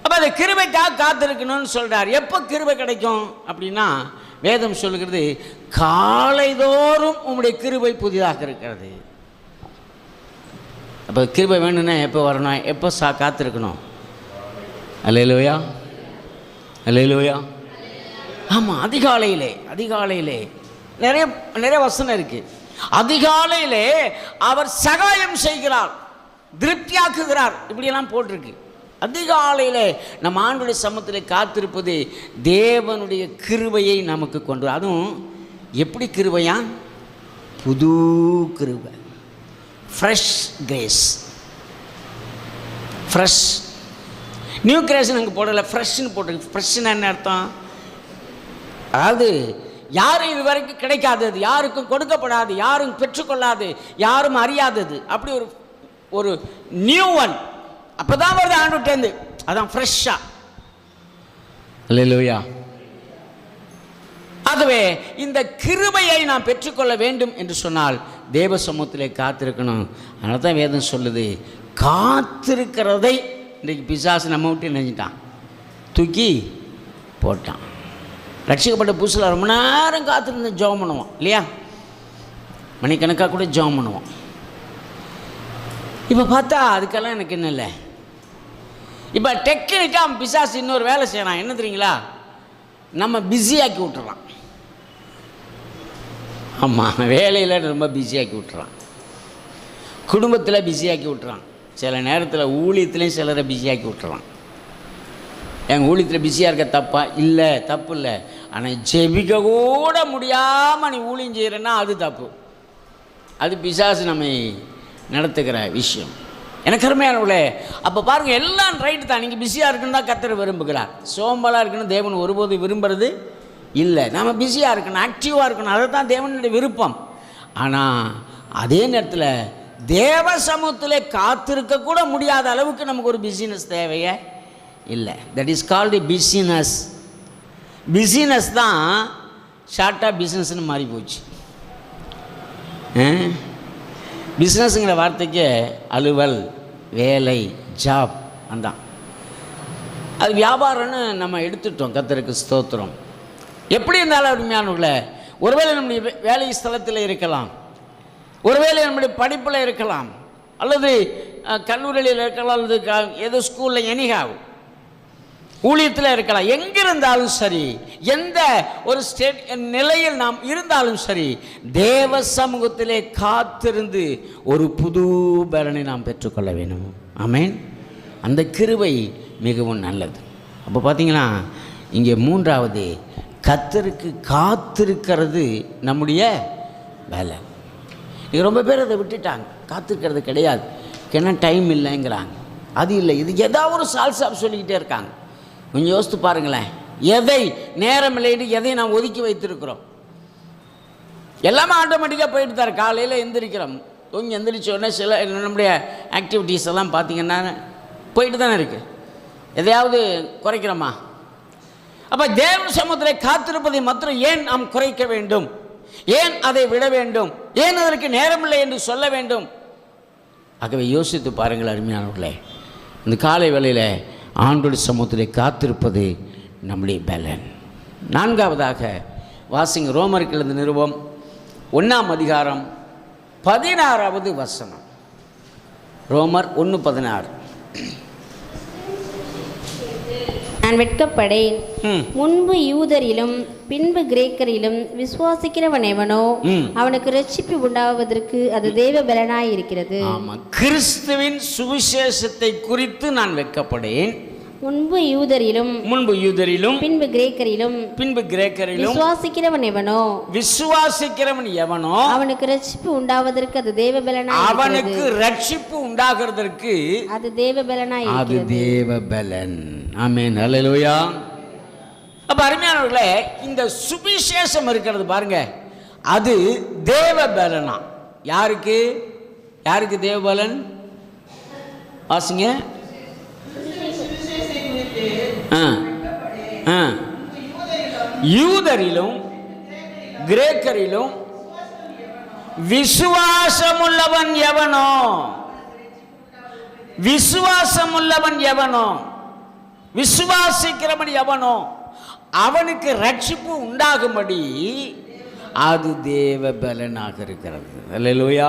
அப்போ அந்த கிருபைக்காக காத்திருக்கணும்னு சொல்கிறார். எப்போ கிருபை கிடைக்கும் அப்படின்னா, வேதம் சொல்லுகிறது, காலைதோறும் உம்முடைய கிருபை புதிதாக இருக்கிறது. அப்போ கிருபை வேணும்னா எப்போ வரணும், எப்போ காத்திருக்கணும்? அல்லேலூயா, அல்லேலூயா. ஆமாம், அதிகாலையிலே நிறைய வசனம் இருக்குது. அதிகாலையிலே அவர் சகாயம் செய்கிறார், திருப்தியாக்குகிறார், இப்படியெல்லாம் போட்டிருக்கு. அதிகாலையில் நம்ம ஆண்டவருடைய சமூகத்தில் காத்திருப்பது தேவனுடைய கிருபையை நமக்கு கொண்டு. அதுவும் எப்படி கிருபையா? புது கிருபை, ஃப்ரெஷ் கிரேஸ். ஃப்ரெஷ், நியூ கிரேஸ்ன்னு அங்கே போடலை, ஃப்ரெஷ்ன்னு போட்டிருக்கு. ஃப்ரெஷ்ன்னு என்ன அர்த்தம்? அதாவது யாரும் இது வரைக்கும் கிடைக்காதது, யாருக்கும் கொடுக்கப்படாது, யாரும் பெற்றுக்கொள்ளாது, யாரும் அறியாதது, அப்படி ஒரு நியூ ஒன். அப்போ தான் வருது ஆண்டுட்டேருந்து, அதான் ஃப்ரெஷ்ஷாக. அல்லேலூயா. ஆகவே இந்த கிருபையை நாம் பெற்றுக்கொள்ள வேண்டும் என்று சொன்னால் தேவ சமூகத்திலே காத்திருக்கணும். அதனால தான் வேதம் சொல்லுது, காத்திருக்கிறதை இன்றைக்கு பிசாசு நம்ம விட்டு நினைஞ்சிட்டான், தூக்கி போட்டான். ரட்சிக்கப்பட்ட புதுசில் ரொம்ப நேரம் காத்திருந்து ஜெபம் பண்ணுவோம் இல்லையா, மணிக்கணக்காக கூட ஜெபம் பண்ணுவோம். இப்போ பார்த்தா அதுக்கெல்லாம் எனக்கு என்ன இல்லை. இப்போ டெக்னிக்காக பிசாசு இன்னொரு வேலை செய்யலாம், என்ன தெரியுங்களா? நம்ம பிஸியாக்கி விட்டுறலாம். ஆமாம், வேலையில் ரொம்ப பிஸியாக்கி விட்டுறான், குடும்பத்தில் பிஸியாக்கி விட்டுறான், சில நேரத்தில் ஊழியத்துலேயும் சிலரை பிஸியாக்கி விட்டுறான். எங்கள் ஊழியத்தில் பிஸியாக இருக்க தப்பா? இல்லை, தப்பு இல்லை. ஆனால் ஜெபிக்க கூட முடியாமல் நீ ஊழியம் செய்கிறன்னா அது தப்பு. அது பிசாசு நம்மை நடத்துகிற விஷயம். எனக்கு அருமையானவர்களே, அப்போ பாருங்கள், எல்லாம் ரைட்டு தான். நீங்கள் பிஸியாக இருக்குன்னு தான் கர்த்தர் விரும்புகிறார். சோம்பலாக இருக்குன்னு தேவன் ஒருபோது விரும்புறது இல்லை. நம்ம பிஸியாக இருக்கணும், ஆக்டிவாக இருக்கணும், அதை தான் தேவனுடைய விருப்பம். ஆனால் அதே நேரத்தில் தேவ சமூகத்தில் காத்திருக்க கூட முடியாத அளவுக்கு நமக்கு ஒரு பிஸினஸ் தேவையே இல்லை. That is called business. Business தான் ஷார்ட்டாக பிஸ்னஸ்ன்னு மாறி போச்சு. பிஸ்னஸுங்கிற வார்த்தைக்கு அலுவல், வேலை, ஜாப் அதான். அது வியாபாரம்னு நம்ம எடுத்துட்டோம். கர்த்தருக்கு ஸ்தோத்திரம். எப்படி இருந்தாலும் அருமையானவர்களே, ஒருவேளை நம்முடைய வேலை ஸ்தலத்தில் இருக்கலாம், ஒருவேளை நம்முடைய படிப்பில் இருக்கலாம், அல்லது கல்லூரியில் இருக்கலாம், அல்லது ஏதோ ஸ்கூலில், எனிஹாவ் ஊழியத்தில் இருக்கலாம். எங்கிருந்தாலும் சரி, எந்த ஒரு ஸ்டேட் நிலையில் நாம் இருந்தாலும் சரி, தேவ சமூகத்திலே காத்திருந்து ஒரு புது பலனை நாம் பெற்றுக்கொள்ள வேண்டும். ஆமென். அந்த கிருபை மிகவும் நல்லது. அப்போ பார்த்தீங்கன்னா இங்கே மூன்றாவது, கர்த்தருக்கு காத்திருக்கிறது நம்முடைய வேலை. இது ரொம்ப பேர் அதை விட்டுட்டாங்க. காத்திருக்கிறது கிடையாது, ஏன்னா டைம் இல்லைங்கிறாங்க. அது இல்லை, இது ஏதாவது ஒரு சால்சாப் சொல்லிக்கிட்டே இருக்காங்க. கொஞ்சம் யோசித்து பாருங்களேன், எதை நேரம் இல்லைன்னு எதை நாம் ஒதுக்கி வைத்திருக்கிறோம்? எல்லாமே ஆட்டோமேட்டிக்காக போயிட்டு தான். காலையில் எந்திரிக்கிறோம், கொஞ்சம் எந்திரிச்ச உடனே சில நம்முடைய ஆக்டிவிட்டீஸ் எல்லாம் பார்த்திங்கன்னா போயிட்டு தானே இருக்குது. எதையாவது குறைக்கிறோமா? அப்போ தேவ சமூகத்தில் காத்திருப்பதை மாத்திரம் ஏன் நாம் குறைக்க வேண்டும்? ஏன் அதை விட வேண்டும்? ஏன் அதற்கு நேரமில்லை என்று சொல்ல வேண்டும்? ஆகவே யோசித்து பாருங்கள் அருமையானவர்களே. இந்த காலை வேளையில் ஆண்டோட சமூகத்திலே காத்திருப்பது நம்முடைய பலன். நான்காவதாக வாசிங்க, ரோமருக்கு எழுதின நிருபம் 1ஆம் அதிகாரம் 16வது வசனம். ரோமர் 1:16. நான் வெட்கப்படேன், முன்பு யூதரிலும் பின்பு கிரேக்கரிலும் விசுவாசிக்கிறவன் எவனோ அவனுக்கு ரட்சிப்பு உண்டாவதற்கு அது தேவ பலனாய் இருக்கிறது. ஆமா, கிறிஸ்துவின் சுவிசேஷத்தை குறித்து நான் வெட்கப்படேன். முன்பு யூதரிலும் பின்பு கிரேக்கரிலும் விசுவாசிக்கிறவன் எவனோ அவனுக்கு ரட்சிப்பு உண்டாவதற்கு அது தேவ பலனாய், அவனுக்கு ரட்சிப்பு உண்டாகிறதற்கு அது தேவ பலனாய், அது தேவ பலன். ஆமென், ஹல்லேலூயா. அப்ப அருமையானவர்களே, இந்த சுவிசேஷம் இருக்கிறது பாருங்க, அது தேவ பலனா. யாருக்கு யாருக்கு தேவ பலன்? வாசிங்க. யூதரிலும் கிரேக்கரிலும் விசுவாசமுள்ளவன் எவனோ, விசுவாசமுள்ளவன் எவனோ, விசுவாசிக்கிறவன் எவனோ அவனுக்கு ரட்சிப்பு உண்டாகும்படி அது தேவ பலனாக இருக்கிறது. அல்லேலூயா.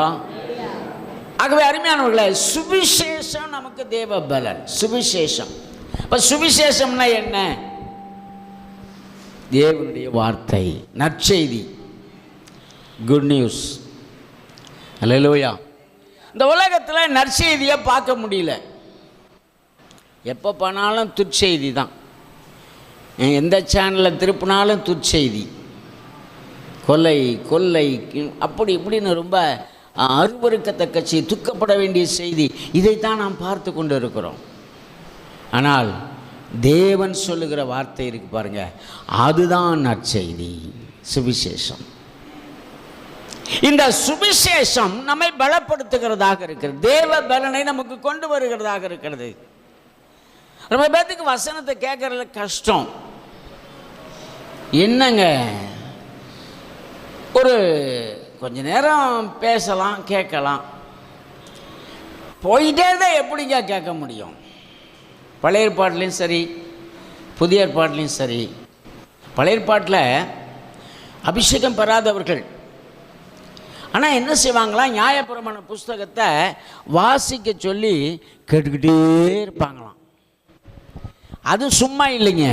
ஆகவே அருமையானவர்களே, சுவிசேஷம் நமக்கு தேவ பலன். சுவிசேஷம். இப்போ சுவிசேஷம்னா என்ன? தேவனுடைய வார்த்தை, நற்செய்தி, குட் நியூஸ். அல்லேலூயா. இந்த உலகத்தில் நற்செய்தியை பார்க்க முடியல. எப்போ போனாலும் துர்ச்செய்தி தான். எந்த சேனலில் திருப்பினாலும் துர்ச்செய்தி, கொலை கொள்ளை அப்படி இப்படின்னு ரொம்ப அருவருக்கத்தக்க செய்தி, துக்கப்பட வேண்டிய செய்தி, இதைத்தான் நாம் பார்த்து கொண்டு இருக்கிறோம். ஆனால் தேவன் சொல்லுகிற வார்த்தை இருக்கு பாருங்க, அதுதான் நற்செய்தி, சுவிசேஷம். இந்த சுவிசேஷம் நம்மை பலப்படுத்துகிறதாக இருக்கிறது, தேவ பலனை நமக்கு கொண்டு வருகிறதாக இருக்கிறது. ரொம்ப பேத்துக்கு வசனத்தை கேட்கறதுல கஷ்டம். என்னங்க, ஒரு கொஞ்ச நேரம் பேசலாம், கேட்கலாம், போயிட்டே தான் எப்படிங்க கேட்க முடியும்? பழைய ஏற்பாட்டிலையும் சரி, புதிய ஏற்பாட்டிலையும் சரி. பழைய ஏற்பாட்டில் அபிஷேகம் பெறாதவர்கள் ஆனால் என்ன செய்வாங்களாம், நியாயப்பிரமாண புஸ்தகத்தை வாசிக்க சொல்லி கேட்டுக்கிட்டே இருப்பாங்களாம். அது சும்மா இல்லைங்க,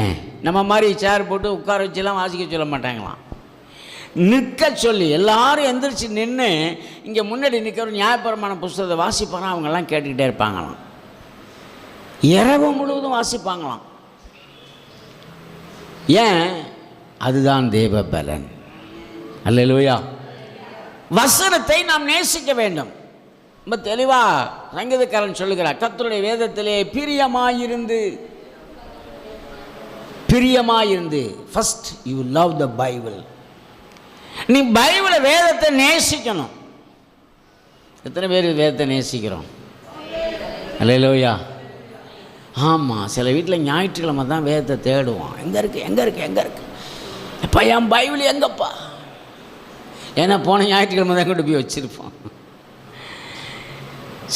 நம்ம மாதிரி சேர் போட்டு உட்கார வச்சுலாம் வாசிக்க சொல்ல மாட்டாங்களாம். நிற்க சொல்லி எல்லாரும் எந்திரிச்சு நின்று இங்கே முன்னாடி நிற்கிற நியாயப்பிரமாண புஸ்தகத்தை வாசிப்பாங்க. அவங்கெல்லாம் கேட்டுக்கிட்டே இருப்பாங்களாம். இரவு முழுவதும் வாசிப்பாங்களாம். ஏன்? அதுதான் தேவ பலன். அல்லேலூயா. வசனத்தை நாம் நேசிக்க வேண்டும். ரொம்ப தெளிவாக சங்கீதக்காரன் சொல்லுகிறார், கர்த்தருடைய வேதத்திலே பிரியமாயிருந்து first you love the Bible. நீ பைபிளை, வேதத்தை நேசிக்கணும். எத்தனை பேர் வேதத்தை நேசிக்கிறோம்? அல்லேலூயா. ஆமாம், சில வீட்டில் ஞாயிற்றுக்கிழமை தான் வேதத்தை தேடுவோம். எங்கே இருக்குது எப்போ என் பைபிள் எங்கப்பா? ஏன்னா போன ஞாயிற்றுக்கிழமை தான் கொண்டு போய் வச்சுருப்போம்.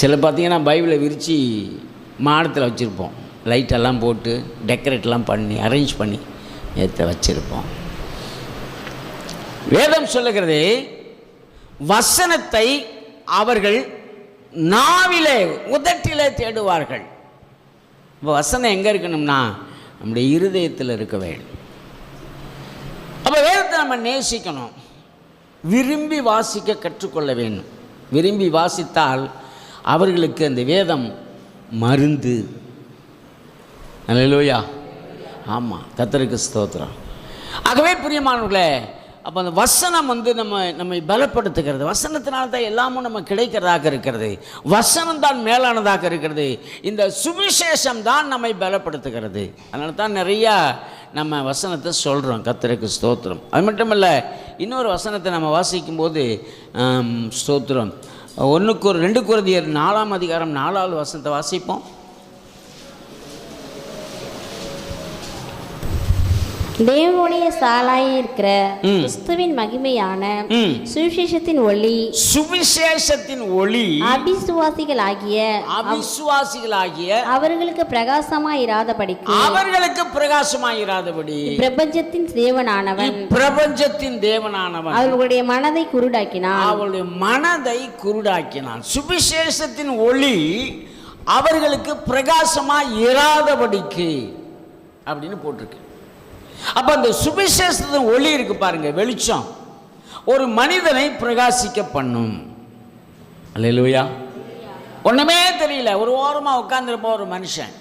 சில பார்த்தீங்கன்னா பைபிளை விரித்து மாடத்தில் வச்சுருப்போம், லைட்டெல்லாம் போட்டு டெக்கரேட்லாம் பண்ணி அரேஞ்ச் பண்ணி ஏற்ற வச்சுருப்போம். வேதம் சொல்லுகிறது வசனத்தை அவர்கள் நாவிலே உதட்டிலே தேடுவார்கள். இப்போ வசனம் எங்கே இருக்கணும்னா நம்முடைய இருதயத்தில் இருக்க வேண்டும். அப்போ வேதத்தை நம்ம நேசிக்கணும், விரும்பி வாசிக்க கற்றுக்கொள்ள வேண்டும். விரும்பி வாசித்தால் அவர்களுக்கு அந்த வேதம் மருந்து. அல்லேலூயா. ஆமாம், கர்த்தருக்கு ஸ்தோத்திரம். ஆகவே பிரியமானவர்களே, அப்போ அந்த வசனம் நம்மை பலப்படுத்துகிறது. வசனத்தினால தான் எல்லாமும் நம்ம கிடைக்கிறதாக இருக்கிறது. வசனம் தான் மேலானதாக இருக்கிறது. இந்த சுவிசேஷம் தான் நம்மை பலப்படுத்துகிறது. அதனால தான் நிறையா நம்ம வசனத்தை சொல்கிறோம். கர்த்தருக்கு ஸ்தோத்திரம். அது மட்டும் இல்லை, இன்னொரு வசனத்தை நம்ம வாசிக்கும்போது ஸ்தோத்திரம், 2 கொரிந்தியர் 4ஆம் அதிகாரம் 4வது வசனத்தை வாசிப்போம். தேவனுடைய சாலாய் இருக்கிற கிறிஸ்துவின் மகிமையான சுவிசேஷத்தின் ஒளி அவிசுவாசிகளாகிய அவர்களுக்கு பிரகாசமாயிராதபடி பிரபஞ்சத்தின் தேவனானவன் அவர்களுடைய மனதை குருடாக்கினான். சுவிசேஷத்தின் ஒளி அவர்களுக்கு பிரகாசமாய் இராதபடிக்கு அப்படின்னு போட்டிருக்கு. அப்போ அந்த சுவிசேஷத்தின் ஒளி இருக்கு பாருங்க, வெளிச்சம் ஒரு மனிதனை பிரகாசிக்க பண்ணும். அல்லேலூயா. ஒன்றுமே தெரியல, ஒரு ஓரமாக உட்கார்ந்துருப்ப ஒரு மனுஷன்,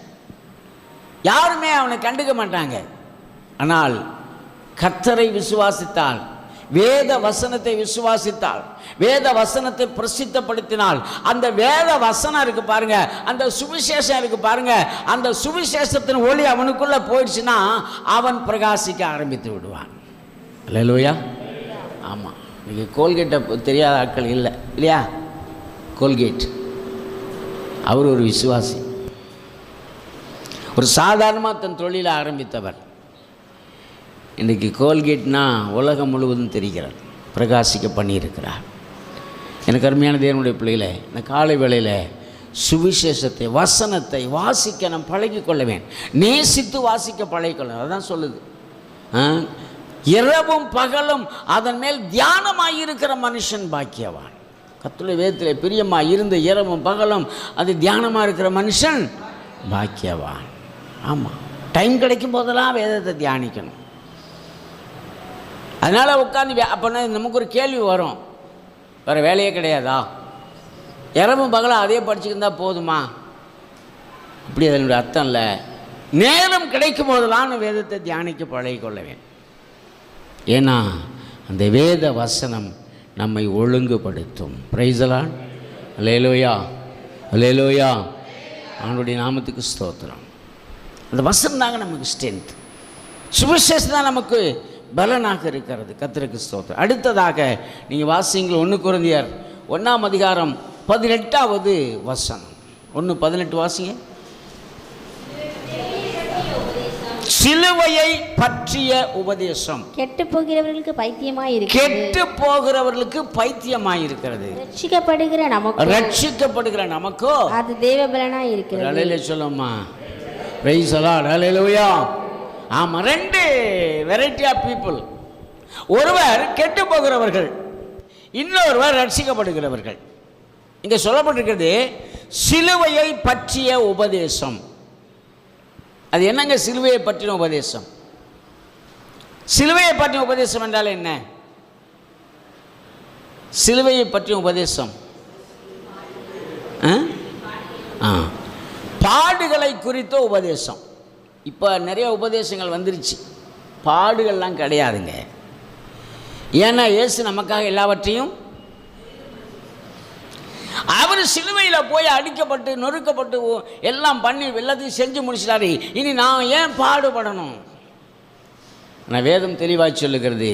யாருமே அவனை கண்டுக்க மாட்டாங்க. ஆனால் கர்த்தரை விசுவாசித்தால், வேத வசனத்தை விசுவாசித்தால், வேத வசனத்தை பிரசித்தப்படுத்தினால், அந்த வேத வசனம் இருக்கு பாருங்க, அந்த சுவிசேஷம் இருக்கு பாருங்க, அந்த சுவிசேஷத்தின் ஒளி அவனுக்குள்ள போயிடுச்சுன்னா அவன் பிரகாசிக்க ஆரம்பித்து விடுவான். அல்லேலூயா. ஆமாம், இன்னைக்கு கோல்கேட்டை தெரியாத ஆட்கள் இல்லை இல்லையா? கோல்கேட் அவர் ஒரு விசுவாசி, ஒரு சாதாரணமாக தன் தொழிலை ஆரம்பித்தவர். இன்றைக்கி கோல்கேட்னா உலகம் முழுவதும் தெரிகிறார், பிரகாசிக்க பண்ணியிருக்கிறார். எனக்கு அருமையான தேவனுடைய பிள்ளைகளை, இந்த காலை வேளையில் சுவிசேஷத்தை, வசனத்தை வாசிக்க நாம் பழகிக்கொள்ள வேண்டும். நேசித்து வாசிக்க பழகிக்கொள்ள, அதுதான் சொல்லுது. இரவும் பகலும் அதன் மேல் தியானமாயிருக்கிற மனுஷன் பாக்கியவான். கர்த்தருடைய வேதத்தில் பிரியமாக இருந்து இரவும் பகலும் அது தியானமாக இருக்கிற மனுஷன் பாக்கியவான். ஆமாம், டைம் கிடைக்கும் போதெல்லாம் வேதத்தை தியானிக்கணும். அதனால் உட்காந்து அப்போனா நமக்கு ஒரு கேள்வி வரும், வேறு வேலையே கிடையாதா, இரவும் பகலும் அதே படிச்சுக்கிருந்தா போதுமா? அப்படி அதனுடைய அர்த்தம் இல்லை. நேரம் கிடைக்கும் போதெல்லாம் வேதத்தை தியானிக்க பழகிக்கொள்ள வேண்டும். ஏன்னா அந்த வேத வசனம் நம்மை ஒழுங்குபடுத்தும். Praise the Lord. அல்லேலூயா, அல்லேலூயா. அவனுடைய நாமத்துக்கு ஸ்தோத்திரம். அந்த வசனம் தாங்க நமக்கு ஸ்ட்ரென்த், சுவிசேஷம் தான் நமக்கு பலனாக இருக்கிறது. கர்த்தருக்கு ஸ்தோத்திரம். அடுத்ததாக நீங்கள் வாசிங்கள் 1 கொரிந்தியர் 1ஆம் அதிகாரம் 18வது வசனம். 1:18 வாசிங்க. சிலுவையை பற்றிய உபதேசம் கெட்டு போகிறவர்களுக்கு பைத்தியமாயிருக்கிறது, கெட்டு போகிறவர்களுக்கு பைத்தியமாயிருக்கிறது. ரட்சிக்கப்படுகிற நமக்கோ அது தேவபலனாய் இருக்கிறது. அல்லேலூயா சொல்லுமா. Praise the Lord. அல்லேலூயா. ஆமாம், 2 வெரைட்டி ஆஃப் பீப்புள். ஒருவர் கெட்டு போகிறவர்கள், இன்னொருவர் ரட்சிக்கப்படுகிறவர்கள். இங்கே சொல்லப்பட்டிருக்கிறது சிலுவையை பற்றிய உபதேசம். அது என்னங்க சிலுவையை பற்றின உபதேசம்? சிலுவையை பற்றின உபதேசம் என்றால் என்ன? சிலுவையை பற்றிய உபதேசம் பாடுகளை குறித்த உபதேசம். இப்போ நிறைய உபதேசங்கள் வந்துருச்சு, பாடுகள்லாம் கிடையாதுங்க. ஏன்னா இயேசு நமக்காக எல்லாவற்றையும், அவர் சிலுவையில் போய் அடிக்கப்பட்டு நொறுக்கப்பட்டு எல்லாம் பண்ணி எல்லாத்தையும் செஞ்சு முடிச்சிட்டாரு. இனி நான் ஏன் பாடுபடணும்? நான் வேதம் தெளிவாக சொல்லுகிறது,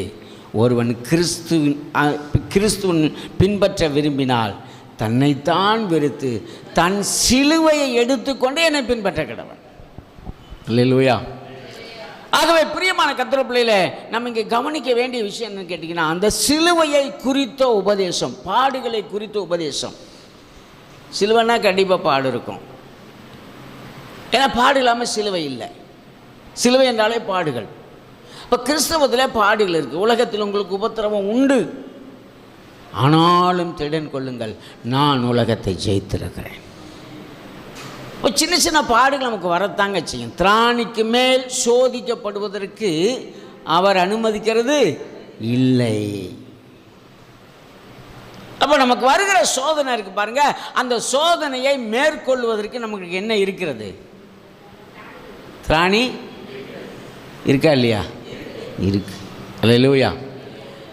ஒருவன் கிறிஸ்துவின் பின்பற்ற விரும்பினால் தன்னைத்தான் வெறுத்து தன் சிலுவையை எடுத்துக்கொண்டு என்னை பின்பற்ற கடவன். அல்லேலூயா. ஆகவே பிரியமான கர்த்தருடைய பிள்ளைகளே, நம்ம இங்கே கவனிக்க வேண்டிய விஷயம் என்னன்னு கேட்டிங்கன்னா, அந்த சிலுவையை குறித்த உபதேசம், பாடுகளை குறித்த உபதேசம். சிலுவைன்னா கண்டிப்பாக பாடு இருக்கும். ஏன்னா பாடு இல்லாமல் சிலுவை இல்லை. சிலுவை என்றாலே பாடுகள். இப்போ கிறிஸ்தவத்தில் பாடுகள் இருக்குது. உலகத்தில் உங்களுக்கு உபத்திரவம் உண்டு, ஆனாலும் திடன் கொள்ளுங்கள், நான் உலகத்தை ஜெயித்திருக்கிறேன். இப்போ சின்ன சின்ன பாடுகள் நமக்கு வரத்தாங்க செய்யும். திராணிக்கு மேல் சோதிக்கப்படுவதற்கு அவர் அனுமதிக்கிறது இல்லை. அப்போ நமக்கு வருகிற சோதனை இருக்கு பாருங்க, அந்த சோதனையை மேற்கொள்வதற்கு நமக்கு என்ன இருக்கிறது? திராணி இருக்கா இல்லையா? இருக்கு. அல்லேலூயா.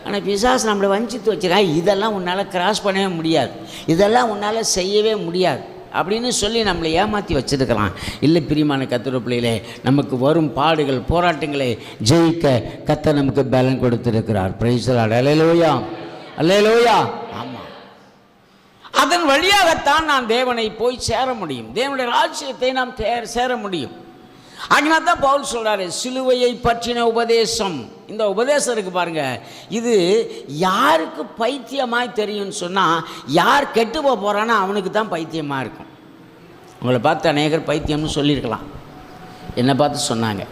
ஆனால் பிசாசு நம்மளை வஞ்சித்து வச்சுருக்கா. இதெல்லாம் உன்னால் கிராஸ் பண்ணவே முடியாது, இதெல்லாம் உன்னால் செய்யவே முடியாது அப்படின்னு சொல்லி நம்மளை ஏமாற்றி வச்சுருக்கலாம். இல்லை பிரியமான கர்த்தருடைய பிள்ளைகளே, நமக்கு வரும் பாடுகள் போராட்டங்களை ஜெயிக்க கர்த்தர் நமக்கு பலன் கொடுத்திருக்கிறார். Praise the Lord. அல்லேலூயா, அல்லேலூயா. ஆமாம், அதன் வழியாகத்தான் நாம் தேவனை போய் சேர முடியும், தேவனுடைய ராஜ்யத்தை நாம் சேர முடியும். அதனால தான் பவுல் சொல்கிறாரு, சிலுவையை பற்றின உபதேசம். இந்த உபதேசம் இருக்குது பாருங்க, இது யாருக்கு பைத்தியமாய் தெரியும்னு சொன்னால், யார் கெட்டு போக போகிறானோ அவனுக்கு தான் பைத்தியமாக இருக்கும். உங்களை பார்த்து அநேகர் பைத்தியம்னு சொல்லியிருக்கலாம், என்னை பார்த்து சொன்னாங்க,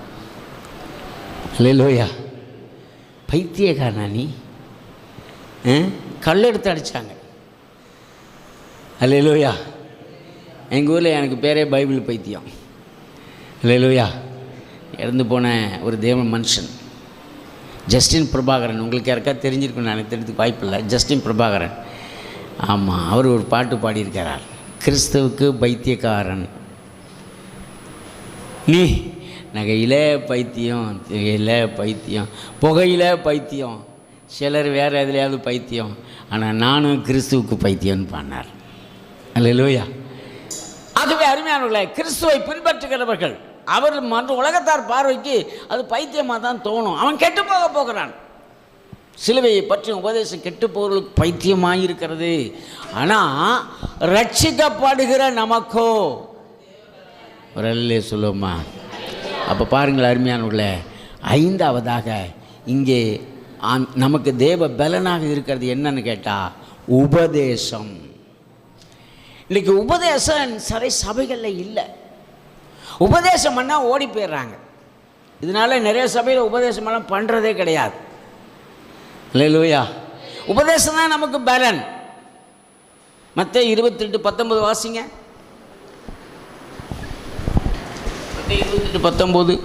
அல்லேலூயா, பைத்தியக்காரனா நீ, கல்லெடுத்து அடித்தாங்க. அல்லேலூயா. எங்கள் ஊரில் எனக்கு பேரே பைபிள் பைத்தியம். அல்லேலூயா. இறந்து போன ஒரு தேவ மனுஷன் ஜஸ்டின் பிரபாகரன், உங்களுக்கு யாருக்கா தெரிஞ்சிருக்குன்னு எனக்கு தெரிஞ்சதுக்கு வாய்ப்பு இல்லை. ஜஸ்டின் பிரபாகரன், ஆமாம், அவர் ஒரு பாட்டு பாடியிருக்கிறார், கிறிஸ்துவுக்கு பைத்தியக்காரன் நீ, நகையில் பைத்தியம், திகையில் பைத்தியம், புகையில் பைத்தியம், சிலர் வேறு எதுலையாவது பைத்தியம், ஆனால் நானும் கிறிஸ்துவுக்கு பைத்தியம்னு பாடினார். அல்லேலூயா. ஆகவே அருமையானவர்களே, கிறிஸ்துவை பின்பற்றுகிறவர்கள் அவர் மற்ற உலகத்தார் பார்வைக்கு அது பைத்தியமாக தான் தோணும். அவன் கெட்டு போகிறான். சிலுவையை பற்றி உபதேசம் கெட்டு போகிறவர்களுக்கு பைத்தியமாக இருக்கிறது. ஆனால் ரட்சிக்கப்படுகிற நமக்கோ ஒரு அல்லே சொல்லுவோமா? அப்போ பாருங்கள் அருமையானவர்களே, ஐந்தாவதாக இங்கே நமக்கு தேவ பலனாக இருக்கிறது என்னன்னு கேட்டால் உபதேசம். இன்றைக்கி உபதேசம் சரி சபைகளில் இல்லை. உபதேசம் பண்ணால் ஓடி போயிடுறாங்க. இதனால் நிறைய சபையில் உபதேசமெல்லாம் பண்ணுறதே கிடையாது. அல்லேலூயா. உபதேசம் தான் நமக்கு பலன். மத்தேயு 28:19 வாசிங்க. மத்தேயு 28:19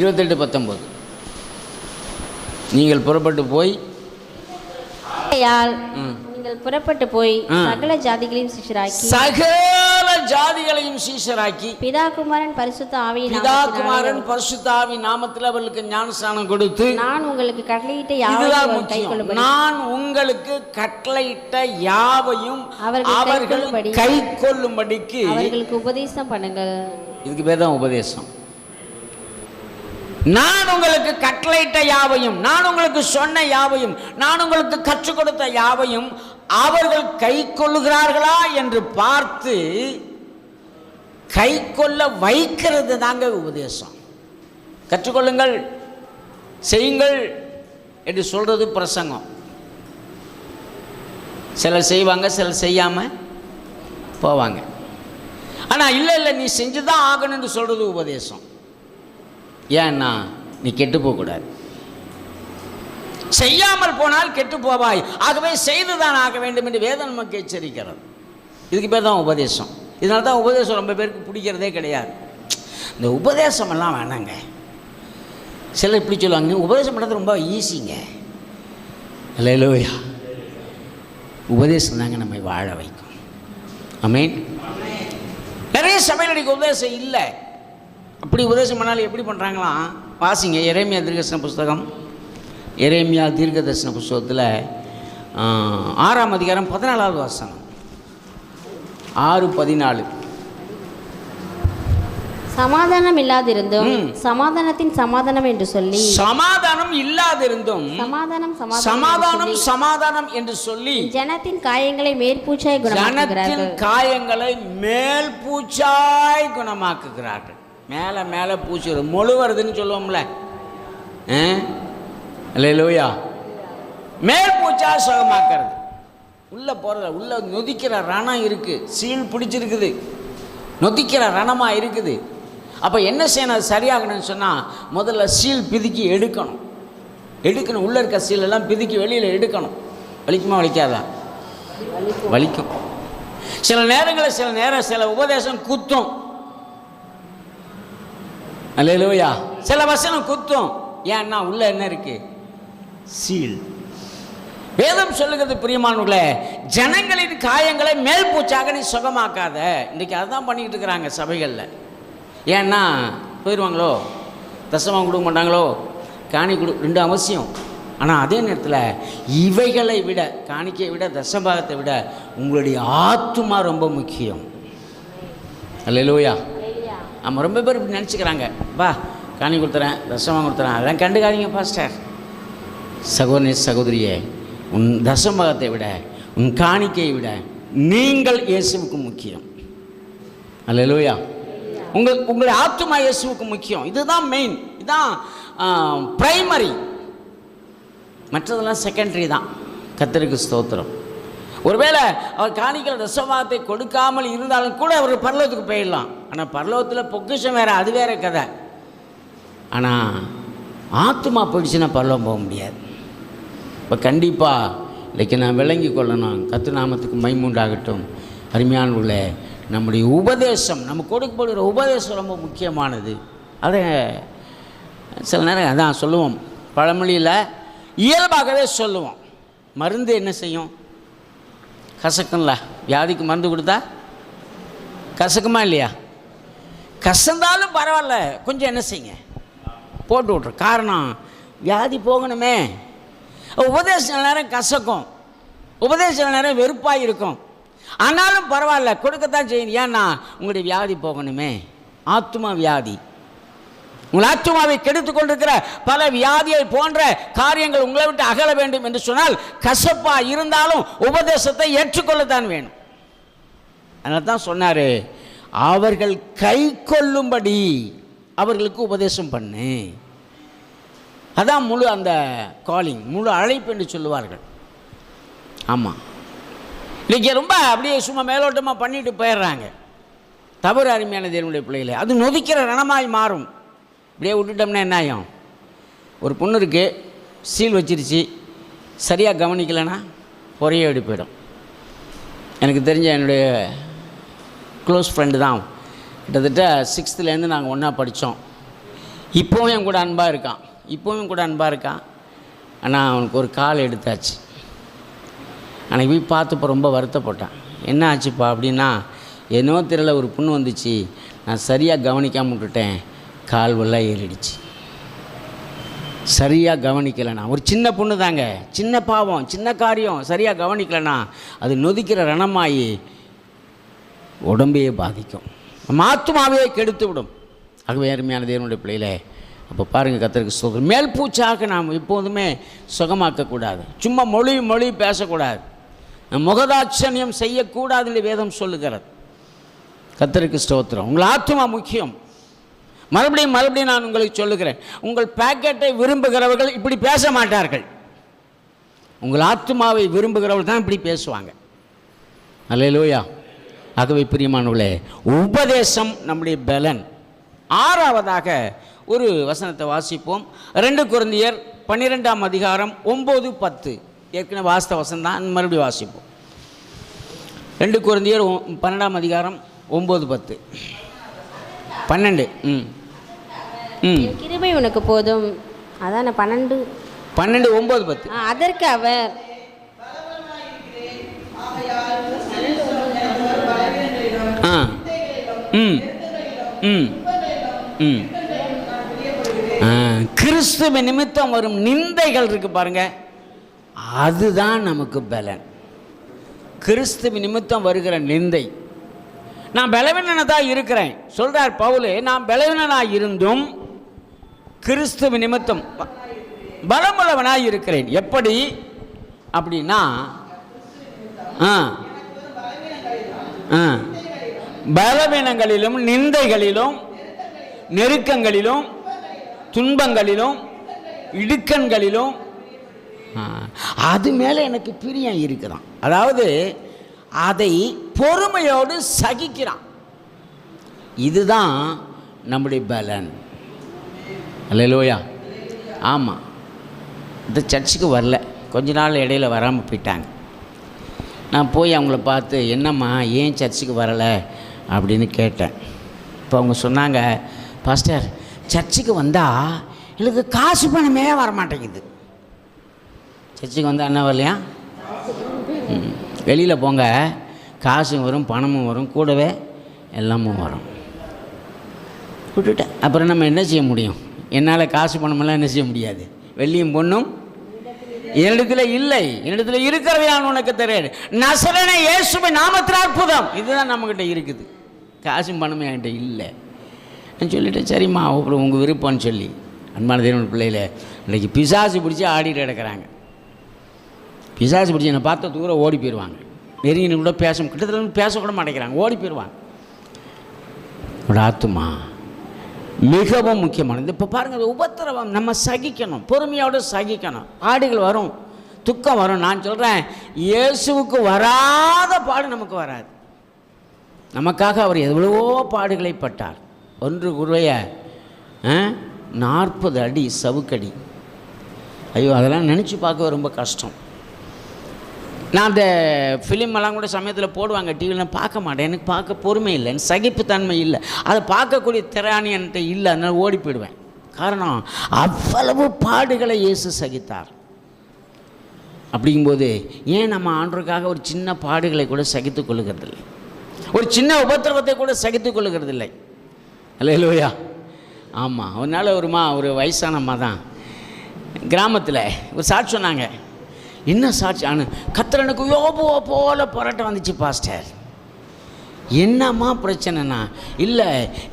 28:19 நீங்கள் புறப்பட்டு போய் நீங்கள் புறப்பட்டு போய் சகல ஜாதிகளையும் சீஷராக்கி பிதா குமாரன் பரிசுத்த ஆவியின் நாமத்தில் அவர்களுக்கு ஞானஸ்நானம் கொடுத்து நான் உங்களுக்கு கட்டளையிட்ட யாவையும் அவர்கள் கைக்கொள்ளும்படிக்கு அவர்களுக்கு உபதேசம் பண்ணுங்கள். இதுக்கு பேர் தான் உபதேசம். நான் உங்களுக்கு கட்டளையிட்ட யாவையும், நான் உங்களுக்கு சொன்ன யாவையும், நான் உங்களுக்கு கற்றுக் கொடுத்த யாவையும் அவர்கள் கை கொள்ளுகிறார்களா என்று பார்த்து கை கொள்ள வைக்கிறது தாங்க உபதேசம். கற்றுக்கொள்ளுங்கள், செய்யுங்கள் என்று சொல்றது பிரசங்கம். சிலர் செய்வாங்க, சிலர் செய்யாமல் போவாங்க. ஆனால் இல்லை இல்லை நீ செஞ்சுதான் ஆகணும்னு சொல்றது உபதேசம். ஏன்னா நீ கெட்டு போகக்கூடாது. செய்யாமல் போனால் கெட்டு போவாய், ஆகவே செய்துதான் ஆக வேண்டும் என்று வேதம் நமக்கு எச்சரிக்கிறது. இதுக்கு பேர் தான் உபதேசம். இதனால தான் உபதேசம் ரொம்ப பேருக்கு பிடிக்கிறதே கிடையாது. இந்த உபதேசம் எல்லாம் வேணாங்க. சிலர் இப்படி சொல்லுவாங்க, உபதேசம் பண்ணுறது ரொம்ப ஈஸிங்க. அல்லேலூயா. உபதேசம் தாங்க நம்மை வாழ வைக்கும். ஆமென். நிறைய சபையில் உபதேசம் இல்லை. அப்படி உபதேசம் பண்ணாலும் எப்படி பண்ணுறாங்களாம் வாசிங்க. எரேமியா தீர்க்கதரிசன புஸ்தகம், எரேமியா தீர்க்கதரிசன புஸ்தகத்தில் 6ஆம் அதிகாரம் 14வது வசனம், 6:14 சமாதானம் இல்லாதிருந்தும் சமாதானத்தின் சமாதானம் என்று சொல்லி, சமாதானம் இல்லாதிருந்தும் சமாதானம் சமாதானம் என்று சொல்லி ஜனத்தின் காயங்களை மேற்பூச்சாய் குணமாக்குகிறார்கள். மேலே மேலே பூச்சி மொழு வருதுன்னு சொல்லுவோம்ல, அல்லேலூயா. மேல் பூச்சா சுகமாக்கிறது. உள்ளே போகிறத உள்ளே நொதிக்கிற ரணம் இருக்குது, சீல் பிடிச்சிருக்குது, நொதிக்கிற ரணமாக இருக்குது. அப்போ என்ன செய்யணும்? அது சரியாகணும்னு சொன்னால் முதல்ல சீல் பிதுக்கி எடுக்கணும். உள்ளே இருக்க சீலெல்லாம் பிதுக்கி வெளியில் எடுக்கணும். வலிக்குமா வலிக்காதா? வலிக்கும். சில நேரம் சில உபதேசம் குத்தும். அல்லேலூயா. சில வசனம் குத்தும். ஏன்னா உள்ள என்ன இருக்கு? சீல். வேதம் சொல்லுகிறது பிரியமானவர்களே, ஜனங்களின் காயங்களை மேல் பூச்சாக நீ சுகமாக்காத. இன்றைக்கி அதுதான் பண்ணிக்கிட்டு இருக்கிறாங்க சபைகளில். ஏன்னா போயிடுவாங்களோ, தசமம் கொடுக்க மாட்டாங்களோ, காணி ரெண்டு அவசியம். ஆனால் அதே நேரத்தில் இவைகளை விட, காணிக்கையை விட, தசபாகத்தை விட உங்களுடைய ஆத்துமா ரொம்ப முக்கியம். அல்லேலூயா. நம்ம ரொம்ப பேர் இப்படி நினச்சிக்கிறாங்க, பா காணி கொடுத்துறேன், தசமாக கொடுத்துறேன், அதெல்லாம் கண்டுக்காதீங்க பாஸ்டர். சகோதரி சகோதரியே, உன் தசபாகத்தை விட, உன் காணிக்கையை விட நீங்கள் இயேசுவுக்கு முக்கியம். அல்லேலூயா. உங்களுடைய ஆத்துமா இயேசுவுக்கு முக்கியம். இதுதான் மெயின், இதுதான் பிரைமரி. மற்றதெல்லாம் செகண்டரி தான். கர்த்தருக்கு ஸ்தோத்திரம். ஒருவேளை அவர் காணிக்கிற தசபாகத்தை கொடுக்காமல் இருந்தாலும் கூட அவர் பரலோகத்துக்கு போயிடலாம். ஆனால் பரலோகத்தில் பொக்கிஷம் வேறு, அது வேறு கதை. ஆனால் ஆத்துமா போயிடுச்சுன்னா பரலோகம் போக முடியாது. இப்போ கண்டிப்பாக இன்றைக்கி நான் விளங்கி கொள்ளணும். கர்த்தர் நாமத்துக்கு மகிமை உண்டாகட்டும். அருமையானவர்களே, நம்முடைய உபதேசம், நம்ம கொடுக்கப்படுகிற உபதேசம் ரொம்ப முக்கியமானது. அதை சில நேரம் அதான் சொல்லுவோம், பழமொழியில் இயல்பாகவே சொல்லுவோம். மருந்து என்ன செய்யும்? கசக்கும்ல. வியாதிக்கு மருந்து கொடுத்தா கசக்குமா இல்லையா? கசந்தாலும் பரவாயில்ல, கொஞ்சம் என்ன செய்யுங்க, போட்டு விட்ரு. காரணம் வியாதி போகணுமே. உபதேசம் சில நேரம் கசக்கும், உபதேசம் சில நேரம் வெறுப்பாக இருக்கும். ஆனாலும் பரவாயில்ல, கொடுக்கத்தான் செய்யணும். ஏன்னா உங்களுடைய வியாதி போகணுமே. ஆத்துமா வியாதி, உங்கள் ஆத்துமாவை கெடுத்து கொண்டிருக்கிற பல வியாதியை போன்ற காரியங்கள் உங்களை விட்டு அகல வேண்டும் என்று சொன்னால் கசப்பா இருந்தாலும் உபதேசத்தை ஏற்றுக்கொள்ளத்தான் வேணும். அதனால தான் சொன்னார், அவர்கள் கை கொள்ளும்படி அவர்களுக்கு உபதேசம் பண்ணு. அதான் முழு அந்த காலிங், முழு அழைப்பு என்று சொல்லுவார்கள். ஆமாம், இன்றைக்கி ரொம்ப அப்படியே சும்மா மேலோட்டமாக பண்ணிட்டு போயிடுறாங்க. தவறு. அருமையான தேவனுடைய பிள்ளைகளை, அது நொதிக்கிற ரணமாய் மாறும். இப்படியே விட்டுட்டோம்னா என்ன ஆகும்? ஒரு பொண்ணு இருக்குது, சீல் வச்சிருச்சு, சரியாக கவனிக்கலைன்னா பொறையே ஓடி போயிடும். எனக்கு தெரிஞ்ச என்னுடைய க்ளோஸ் ஃப்ரெண்டு தான். கிட்டத்தட்ட 6th நாங்கள் ஒன்றா படித்தோம். இப்போவும் என் கூட அன்பாக இருக்கான். ஆனால் அவனுக்கு ஒரு கால் எடுத்தாச்சு. அன்றைக்கி போய் பார்த்துப்போ ரொம்ப வருத்தப்பட்டான். என்ன ஆச்சுப்பா அப்படின்னா, என்னோ தெரியல, ஒரு புண்ணு வந்துச்சு, நான் சரியாக கவனிக்காமல் விட்டுட்டேன், கால் வெள்ளம் ஏறிடுச்சு. சரியாக கவனிக்கலைண்ணா, ஒரு சின்ன பொண்ணு தாங்க, சின்ன பாவம், சின்ன காரியம், சரியாக கவனிக்கலைண்ணா அது நொதிக்கிற ரணமாகி உடம்பையே பாதிக்கும், நம்ம ஆத்துமாவையே கெடுத்து விடும். ஆகவே அருமையான தேவனுடைய பிள்ளையிலே, அப்போ பாருங்கள், கர்த்தருக்கு ஸ்தோத்திரம். மேல் பூச்சாக நாம் எப்போதுமே சுகமாக்கக்கூடாது. சும்மா மொழி பேசக்கூடாது. முகதாட்சணியம் செய்யக்கூடாது என்று வேதம் சொல்லுகிறது. கர்த்தருக்கு ஸ்தோத்திரம். உங்கள் ஆத்துமா முக்கியம். மறுபடியும் நான் உங்களுக்கு சொல்லுகிறேன், உங்கள் பாக்கெட்டை விரும்புகிறவர்கள் இப்படி பேச மாட்டார்கள். உங்கள் ஆத்துமாவை விரும்புகிறவர்கள் தான் இப்படி பேசுவாங்க. அல்லேலூயா. ஆகவே பிரியமானவர்களே, உபதேசம் நம்முடைய பலன். 6வதாக ஒரு வசனத்தை வாசிப்போம். 2 கொரிந்தியர் 12:9-10. ஏற்கனவே வாசித்த வசனம் தான், மறுபடியும் வாசிப்போம். 2 கொரிந்தியர் 12:9-10. 12. கிருபை உனக்கு போதும். அதான் 12 9 10. அதற்கு அவர் கிறிஸ்துவ நிமித்தம் வரும் நிந்தைகள் இருக்கு பாருங்க, அதுதான் நமக்கு பலன். கிறிஸ்துவ நிமித்தம் வருகிற நிந்தை. நான் பலவீனனாக இருக்கிறேன் சொல்றார் பவுல். நான் பலவீனனாக இருந்தும் கிறிஸ்துவ நிமித்தம் பலமுள்ளவனாக இருக்கிறேன். எப்படி அப்படின்னா, பலவீனங்களிலும் நிந்தைகளிலும் நெருக்கங்களிலும் துன்பங்களிலும் இடுக்கண்களிலும் அது மேலே எனக்கு பிரியம் இருக்குதான். அதாவது அதை பொறுமையோடு சகிக்கிறான். இதுதான் நம்முடைய பலன். அல்லேலூயா. ஆமாம், இந்த சர்ச்சுக்கு வரல, கொஞ்ச நாள் இடையில வராமல் போயிட்டாங்க. நான் போய் அவங்கள பார்த்து, என்னம்மா ஏன் சர்ச்சுக்கு வரலை அப்படின்னு கேட்டேன். இப்போ அவங்க சொன்னாங்க, பாஸ்டர் சர்ச்சுக்கு வந்தால் எனக்கு காசு பணமே வரமாட்டேங்குது. சர்ச்சுக்கு வந்தால் என்ன வரலையா? வெளியில் போங்க, காசும் வரும், பணமும் வரும், கூடவே எல்லாமும் வரும். விட்டுட்டேன். அப்புறம் நம்ம என்ன செய்ய முடியும்? என்னால் காசு பணமெல்லாம் என்ன செய்ய முடியாது. வெள்ளியும் பொண்ணும் என்னிடத்தில் இல்லை, என்னிடத்தில் இருக்கிறது நான் உனக்கு தெரியாது. நசரேயனான இயேசுவின் நாமத்தில் அற்புதம். இதுதான் நம்மக்கிட்ட இருக்குது. காசும் பணமும் என்கிட்ட இல்லை. நான் சொல்லிட்டேன், சரிம்மா அப்புறம் உங்கள் விருப்பம்னு சொல்லி. அன்பான தேவனுடைய பிள்ளையில இன்றைக்கி பிசாசு பிடிச்சி ஆடிட்டு கிடக்கிறாங்க. பிசாசு பிடிச்சி என்னை பார்த்த தூரம் ஓடி போயிடுவாங்க. நெருங்கினு கூட கிட்டத்தட்ட பேசக்கூட மாட்டேங்கிறாங்க, ஓடி போயிடுவாங்க. ஒரு ஆத்துமா மிகவும் முக்கியமானது. இப்போ பாருங்கள், உபத்திரவம் நம்ம சகிக்கணும், பொறுமையோடு சகிக்கணும். பாடுகள் வரும், துக்கம் வரும். நான் சொல்கிறேன், இயேசுவுக்கு வராத பாடு நமக்கு வராது. நமக்காக அவர் எவ்வளவோ பாடுகளை பட்டார். 1 குறைய 40 அடி சவுக்கடி. ஐயோ, அதெல்லாம் நினச்சி பார்க்க ரொம்ப கஷ்டம். நான் அந்த ஃபிலிமெல்லாம் கூட சமயத்தில் போடுவாங்க டிவியில், பார்க்க மாட்டேன். எனக்கு பார்க்க பொறுமை இல்லை, எனக்கு சகிப்புத்தன்மை இல்லை, அதை பார்க்கக்கூடிய திறனி என்கிட்ட இல்லை. அதனால் ஓடி போயிடுவேன். காரணம், அவ்வளவு பாடுகளை இயேசு சகித்தார். அப்படிங்கும்போது ஏன் நம்ம ஆண்டவருக்காக ஒரு சின்ன பாடுகளை கூட சகித்து கொள்ளுகிறதில்லை, ஒரு சின்ன உபத்திரவத்தை கூட சகித்து கொள்ளுகிறதில்லை? அல்லேலூயா. ஆமாம், ஒரு நாள் ஒரு வயசான அம்மா தான் கிராமத்தில் ஒரு சாட்சி சொன்னாங்க. என்ன சாட்சி? கத்திரனுக்கு யோபுவோ போல போராட்டம் வந்துச்சு பாஸ்டர். என்னம்மா பிரச்சனைனா, இல்லை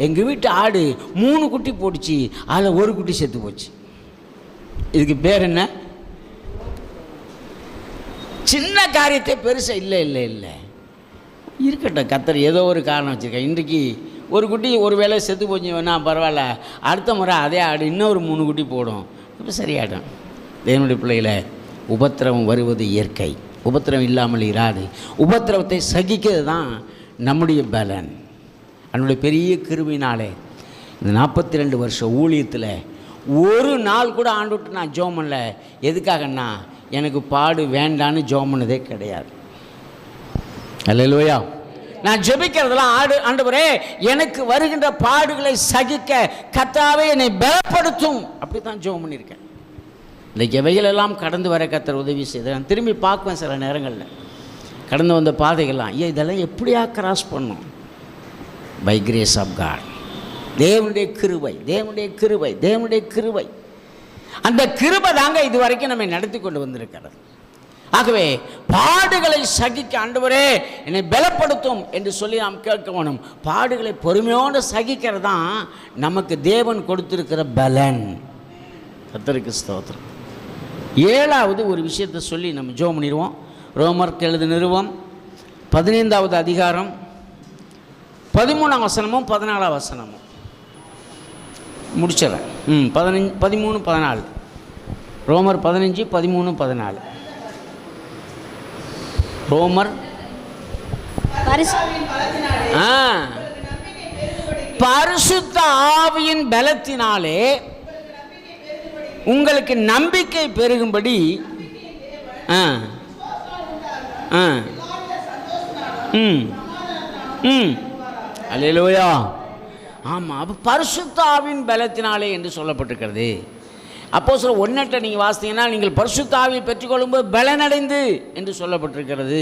எங்கள் வீட்டு ஆடு 3 குட்டி போட்டுச்சு, அதில் 1 குட்டி செத்து போச்சு. இதுக்கு பேர் என்ன? சின்ன காரியத்தை பெருசாக இல்லை இல்லை இல்லை இருக்கட்டும், கத்தர் ஏதோ ஒரு காரணம் வச்சுருக்கேன். இன்றைக்கி 1 குட்டி ஒரு வேளை செத்து போச்சு வேணா பரவாயில்ல, அடுத்த முறை அதே ஆடு இன்னொரு 3 குட்டி போடும், இப்போ சரியாயிடும். தேவனுடைய பிள்ளைகளை, உபத்திரவம் வருவது இயற்கை, உபத்திரவம் இல்லாமல் இராது. உபத்திரவத்தை சகிக்கிறது தான் நம்முடைய பலன். என்னுடைய பெரிய கிருபையினாலே இந்த 42 வருஷம் ஊழியத்தில் ஒரு நாள் கூட ஆண்டுவிட்டு நான் ஜெபம் பண்ணல. எதுக்காகன்னா, எனக்கு பாடு வேண்டான்னு ஜெபம் பண்ணதே கிடையாது. அல்லேலூயா. நான் ஜெபிக்கிறதெல்லாம் ஆண்டவரே எனக்கு வருகின்ற பாடுகளை சகிக்க கர்த்தாவே என்னை பலப்படுத்தும், அப்படி தான் ஜெபம் பண்ணியிருக்கேன். இன்றைக்கு எவைகளெல்லாம் கடந்து வர கர்த்தர் உதவி செய்து நான் திரும்பி பார்க்குவேன். சில நேரங்களில் கடந்து வந்த பாதைகள்லாம், இதெல்லாம் எப்படியா கிராஸ் பண்ணும்? பை கிரேஸ் ஆஃப் காட், தேவனுடைய கிருபை, தேவனுடைய கிருபை, தேவனுடைய கிருபை. அந்த கிருபை தாங்க இது வரைக்கும் நம்மை நடத்தி கொண்டு வந்திருக்கிறது. ஆகவே பாடுகளை சகிக்க ஆண்டவரே என்னை பலப்படுத்தும் என்று சொல்லி நாம் கேட்க வேணும். பாடுகளை பொறுமையோடு சகிக்கிறது தான் நமக்கு தேவன் கொடுத்திருக்கிற பலன். கர்த்தருக்கு ஸ்தோத்திரம். 7வது ஒரு விஷயத்தை சொல்லி நம்ம ஜெபம் பண்ணிடுவோம். ரோமருக்கு எழுதின நிருபம் 15வது அதிகாரம் 13ஆம் வசனமும் 14ஆம் வசனமும் முடிச்சிடறேன். 13, 14. ரோமர் 15, 13, 14. ரோமர் பரிசுத்த ஆவியின் பலத்தினாலே உங்களுக்கு நம்பிக்கை பெருகும்படி அல்லேலூயா. ஆமாம், அப்போ பரிசுத்த ஆவியின் பலத்தினாலே என்று சொல்லப்பட்டிருக்கிறது. அப்போஸ்தலர் 1:8 நீங்கள் வாசித்தீங்கன்னா, நீங்கள் பரிசுத்த ஆவியை பெற்றுக்கொள்ளும்போது பலனடைந்து என்று சொல்லப்பட்டிருக்கிறது.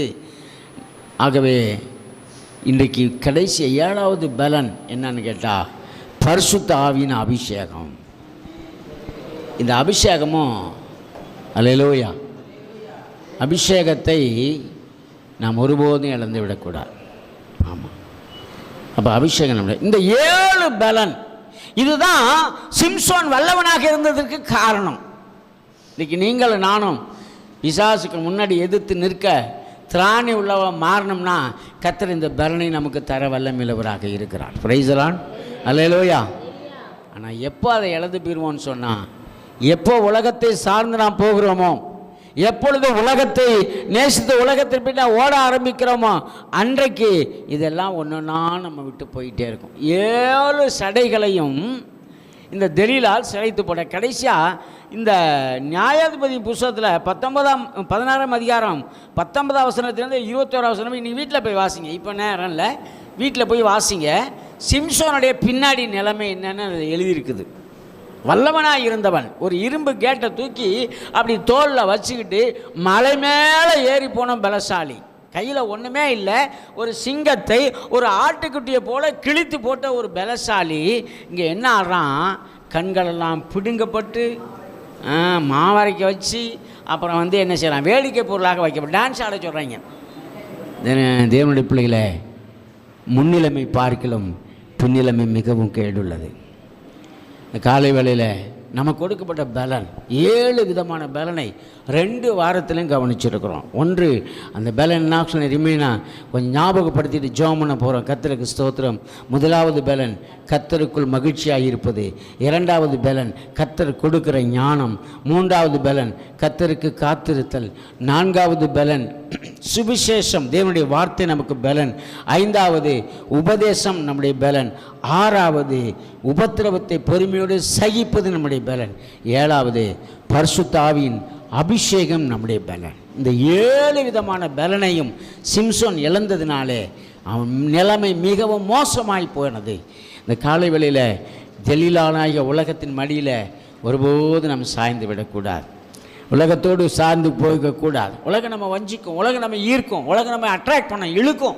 ஆகவே இன்றைக்கு கடைசி 7வது பலன் என்னன்னு கேட்டால், பரிசுத்த ஆவியின் அபிஷேகம். இந்த அபிஷேகமும் அல்லேலூயா, அபிஷேகத்தை நாம் ஒருபோதும் இழந்து விடக்கூடாது. ஆமாம், அப்போ அபிஷேகம் நம்முடைய இந்த 7 பலன், இதுதான் சிம்சோன் வல்லவனாக இருந்ததற்கு காரணம். இன்றைக்கி நீங்களும் நானும் பிசாசுக்கு முன்னாடி எதிர்த்து நிற்க திராணி உள்ளவ மாறணும்னா கர்த்தர் இந்த பலனை நமக்கு தர வல்லமையுள்ளவராக இருக்கிறார். Praise the Lord. அல்லேலூயா. ஆனால் எப்போ அதை இழந்து போயிடுவோன்னு சொன்னால், எப்போ உலகத்தை சார்ந்து நாம் போகிறோமோ, எப்பொழுது உலகத்தை நேசித்து உலகத்தை பின்ன ஓட ஆரம்பிக்கிறோமோ அன்றைக்கு இதெல்லாம் ஒன்றுன்னா நம்ம விட்டு போயிட்டே இருக்கும். 7 சடைகளையும் இந்த தெலீலால் சிறைத்து போட. கடைசியாக இந்த நியாயாதிபதி புஸ்தகத்தில் 16ஆம் அதிகாரம் 19ஆம் வசனத்திலேருந்து 21ஆம் வசனம் இன்றைக்கி வீட்டில் போய் வாசிங்க. இப்போ நேரம் இல்லை, வீட்டில் போய் வாசிங்க. சிம்சோனுடைய பின்னாடி நிலைமை என்னன்னு எழுதியிருக்குது. வல்லவனாக இருந்தவன் ஒரு இரும்பு கேட்டை தூக்கி அப்படி தோளில் வச்சுக்கிட்டு மலை மேலே ஏறி போன பலசாலி. கையில் ஒன்றுமே இல்லை, ஒரு சிங்கத்தை ஒரு ஆட்டுக்குட்டியை போல கிழித்து போட்ட ஒரு பலசாலி இங்கே என்ன ஆடுறான், கண்களெல்லாம் பிடுங்கப்பட்டு மாவரைக்க வச்சு அப்புறம் என்ன செய்யலாம், வேடிக்கை பொருளாக வைக்கப்பட்டு டான்ஸ் ஆட சொல்கிறாங்க. தேவனுடைய பிள்ளைகளை, முன்னிலைமை பார்க்கலும் பின்னிலைமை மிகவும் கேடுள்ளது. இந்த காலை வேளையில் நமக்கு கொடுக்கப்பட்ட பலன் 7 விதமான பலனை 2 வாரத்திலையும் கவனிச்சிருக்கிறோம். ஒன்று, அந்த பலன் என்ன சொன்ன ரிமைனா கொஞ்சம் ஞாபகப்படுத்திட்டு ஜெபம் பண்ண போகிறோம். கர்த்தருக்கு ஸ்தோத்திரம். முதலாவது பலன் கர்த்தருக்குள் மகிழ்ச்சியாக இருப்பது. 2வது பலன் கர்த்தர் கொடுக்கிற ஞானம். 3வது பலன் கர்த்தருக்கு காத்திருத்தல். 4வது பலன் சுவிசேஷம், தேவனுடைய வார்த்தை நமக்கு பலன். 5வது உபதேசம் நம்முடைய பலன். 6வது உபத்திரவத்தை பொறுமையோடு சகிப்பது நம்முடைய பலன். 7வது பரிசுத்த ஆவியின் அபிஷேகம் நம்முடைய பலன். இந்த 7 விதமான பலனையும் சிம்சோன் இழந்ததினாலே அவன் நிலைமை மிகவும் மோசமாய் போனது. இந்த காலை வேளையில் தெலீலானாகிய உலகத்தின் மடியில் ஒருபோது நம்ம சாய்ந்து விடக்கூடாது. உலகத்தோடு சார்ந்து போய்க்கக்கூடாது. உலகம் நம்ம வஞ்சிக்கும், உலகம் நம்ம ஈர்க்கும், உலகம் நம்ம அட்ராக்ட் பண்ண இழுக்கும்.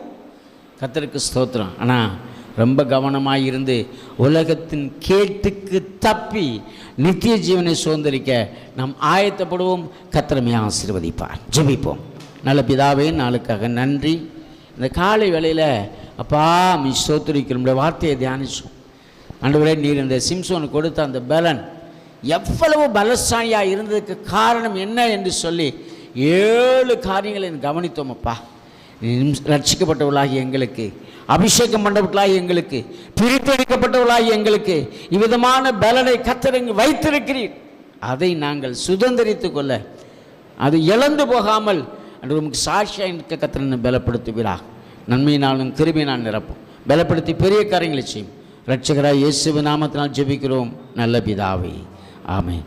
கர்த்தருக்கு ஸ்தோத்திரம். ஆனால் ரொம்ப கவனமாக இருந்து உலகத்தின் கேட்டுக்கு தப்பி நித்திய ஜீவனை சுதந்திரிக்க நாம் ஆயத்தப்படுவோம். கர்த்தர் ஆசீர்வதிப்பார். ஜெபிப்போம். நல்ல பிதாவே, நாளுக்காக நன்றி. இந்த காலை வேளையில் அப்பா மீ ஸ்தோத்திரிக்கிறோம். நம்முடைய வார்த்தையை தியானிச்சோம். ஆண்டவரே, நீர் இந்த சிம்சோனுக்கு கொடுத்த அந்த பலன் எவ்வளவு பலசாலியாக இருந்ததுக்கு காரணம் என்ன என்று சொல்லி 7 காரியங்களை கவனித்தோம். அப்பா, ரட்சிக்கப்பட்டவர்களாகி எங்களுக்கு, அபிஷேகம் பண்ணப்பட்டவர்களாகி எங்களுக்கு, பிரித்தெடுக்கப்பட்டவர்களாகி எங்களுக்கு இவ்விதமான பலனை கர்த்தர் வைத்திருக்கிறீர். அதை நாங்கள் சுதந்திரித்து கொள்ள, அது இழந்து போகாமல் அன்று உமக்கு சாட்சியாக இருக்க கர்த்தர் பலப்படுத்துவீராக. நன்மையினாலும் கிருபையினால் நிரப்பும். பலப்படுத்தி பெரிய காரியங்களை செய்யும். இரட்சகராய் இயேசுவின் நாமத்தினால் ஜெபிக்கிறோம் நல்ல பிதாவே, ஆமென்.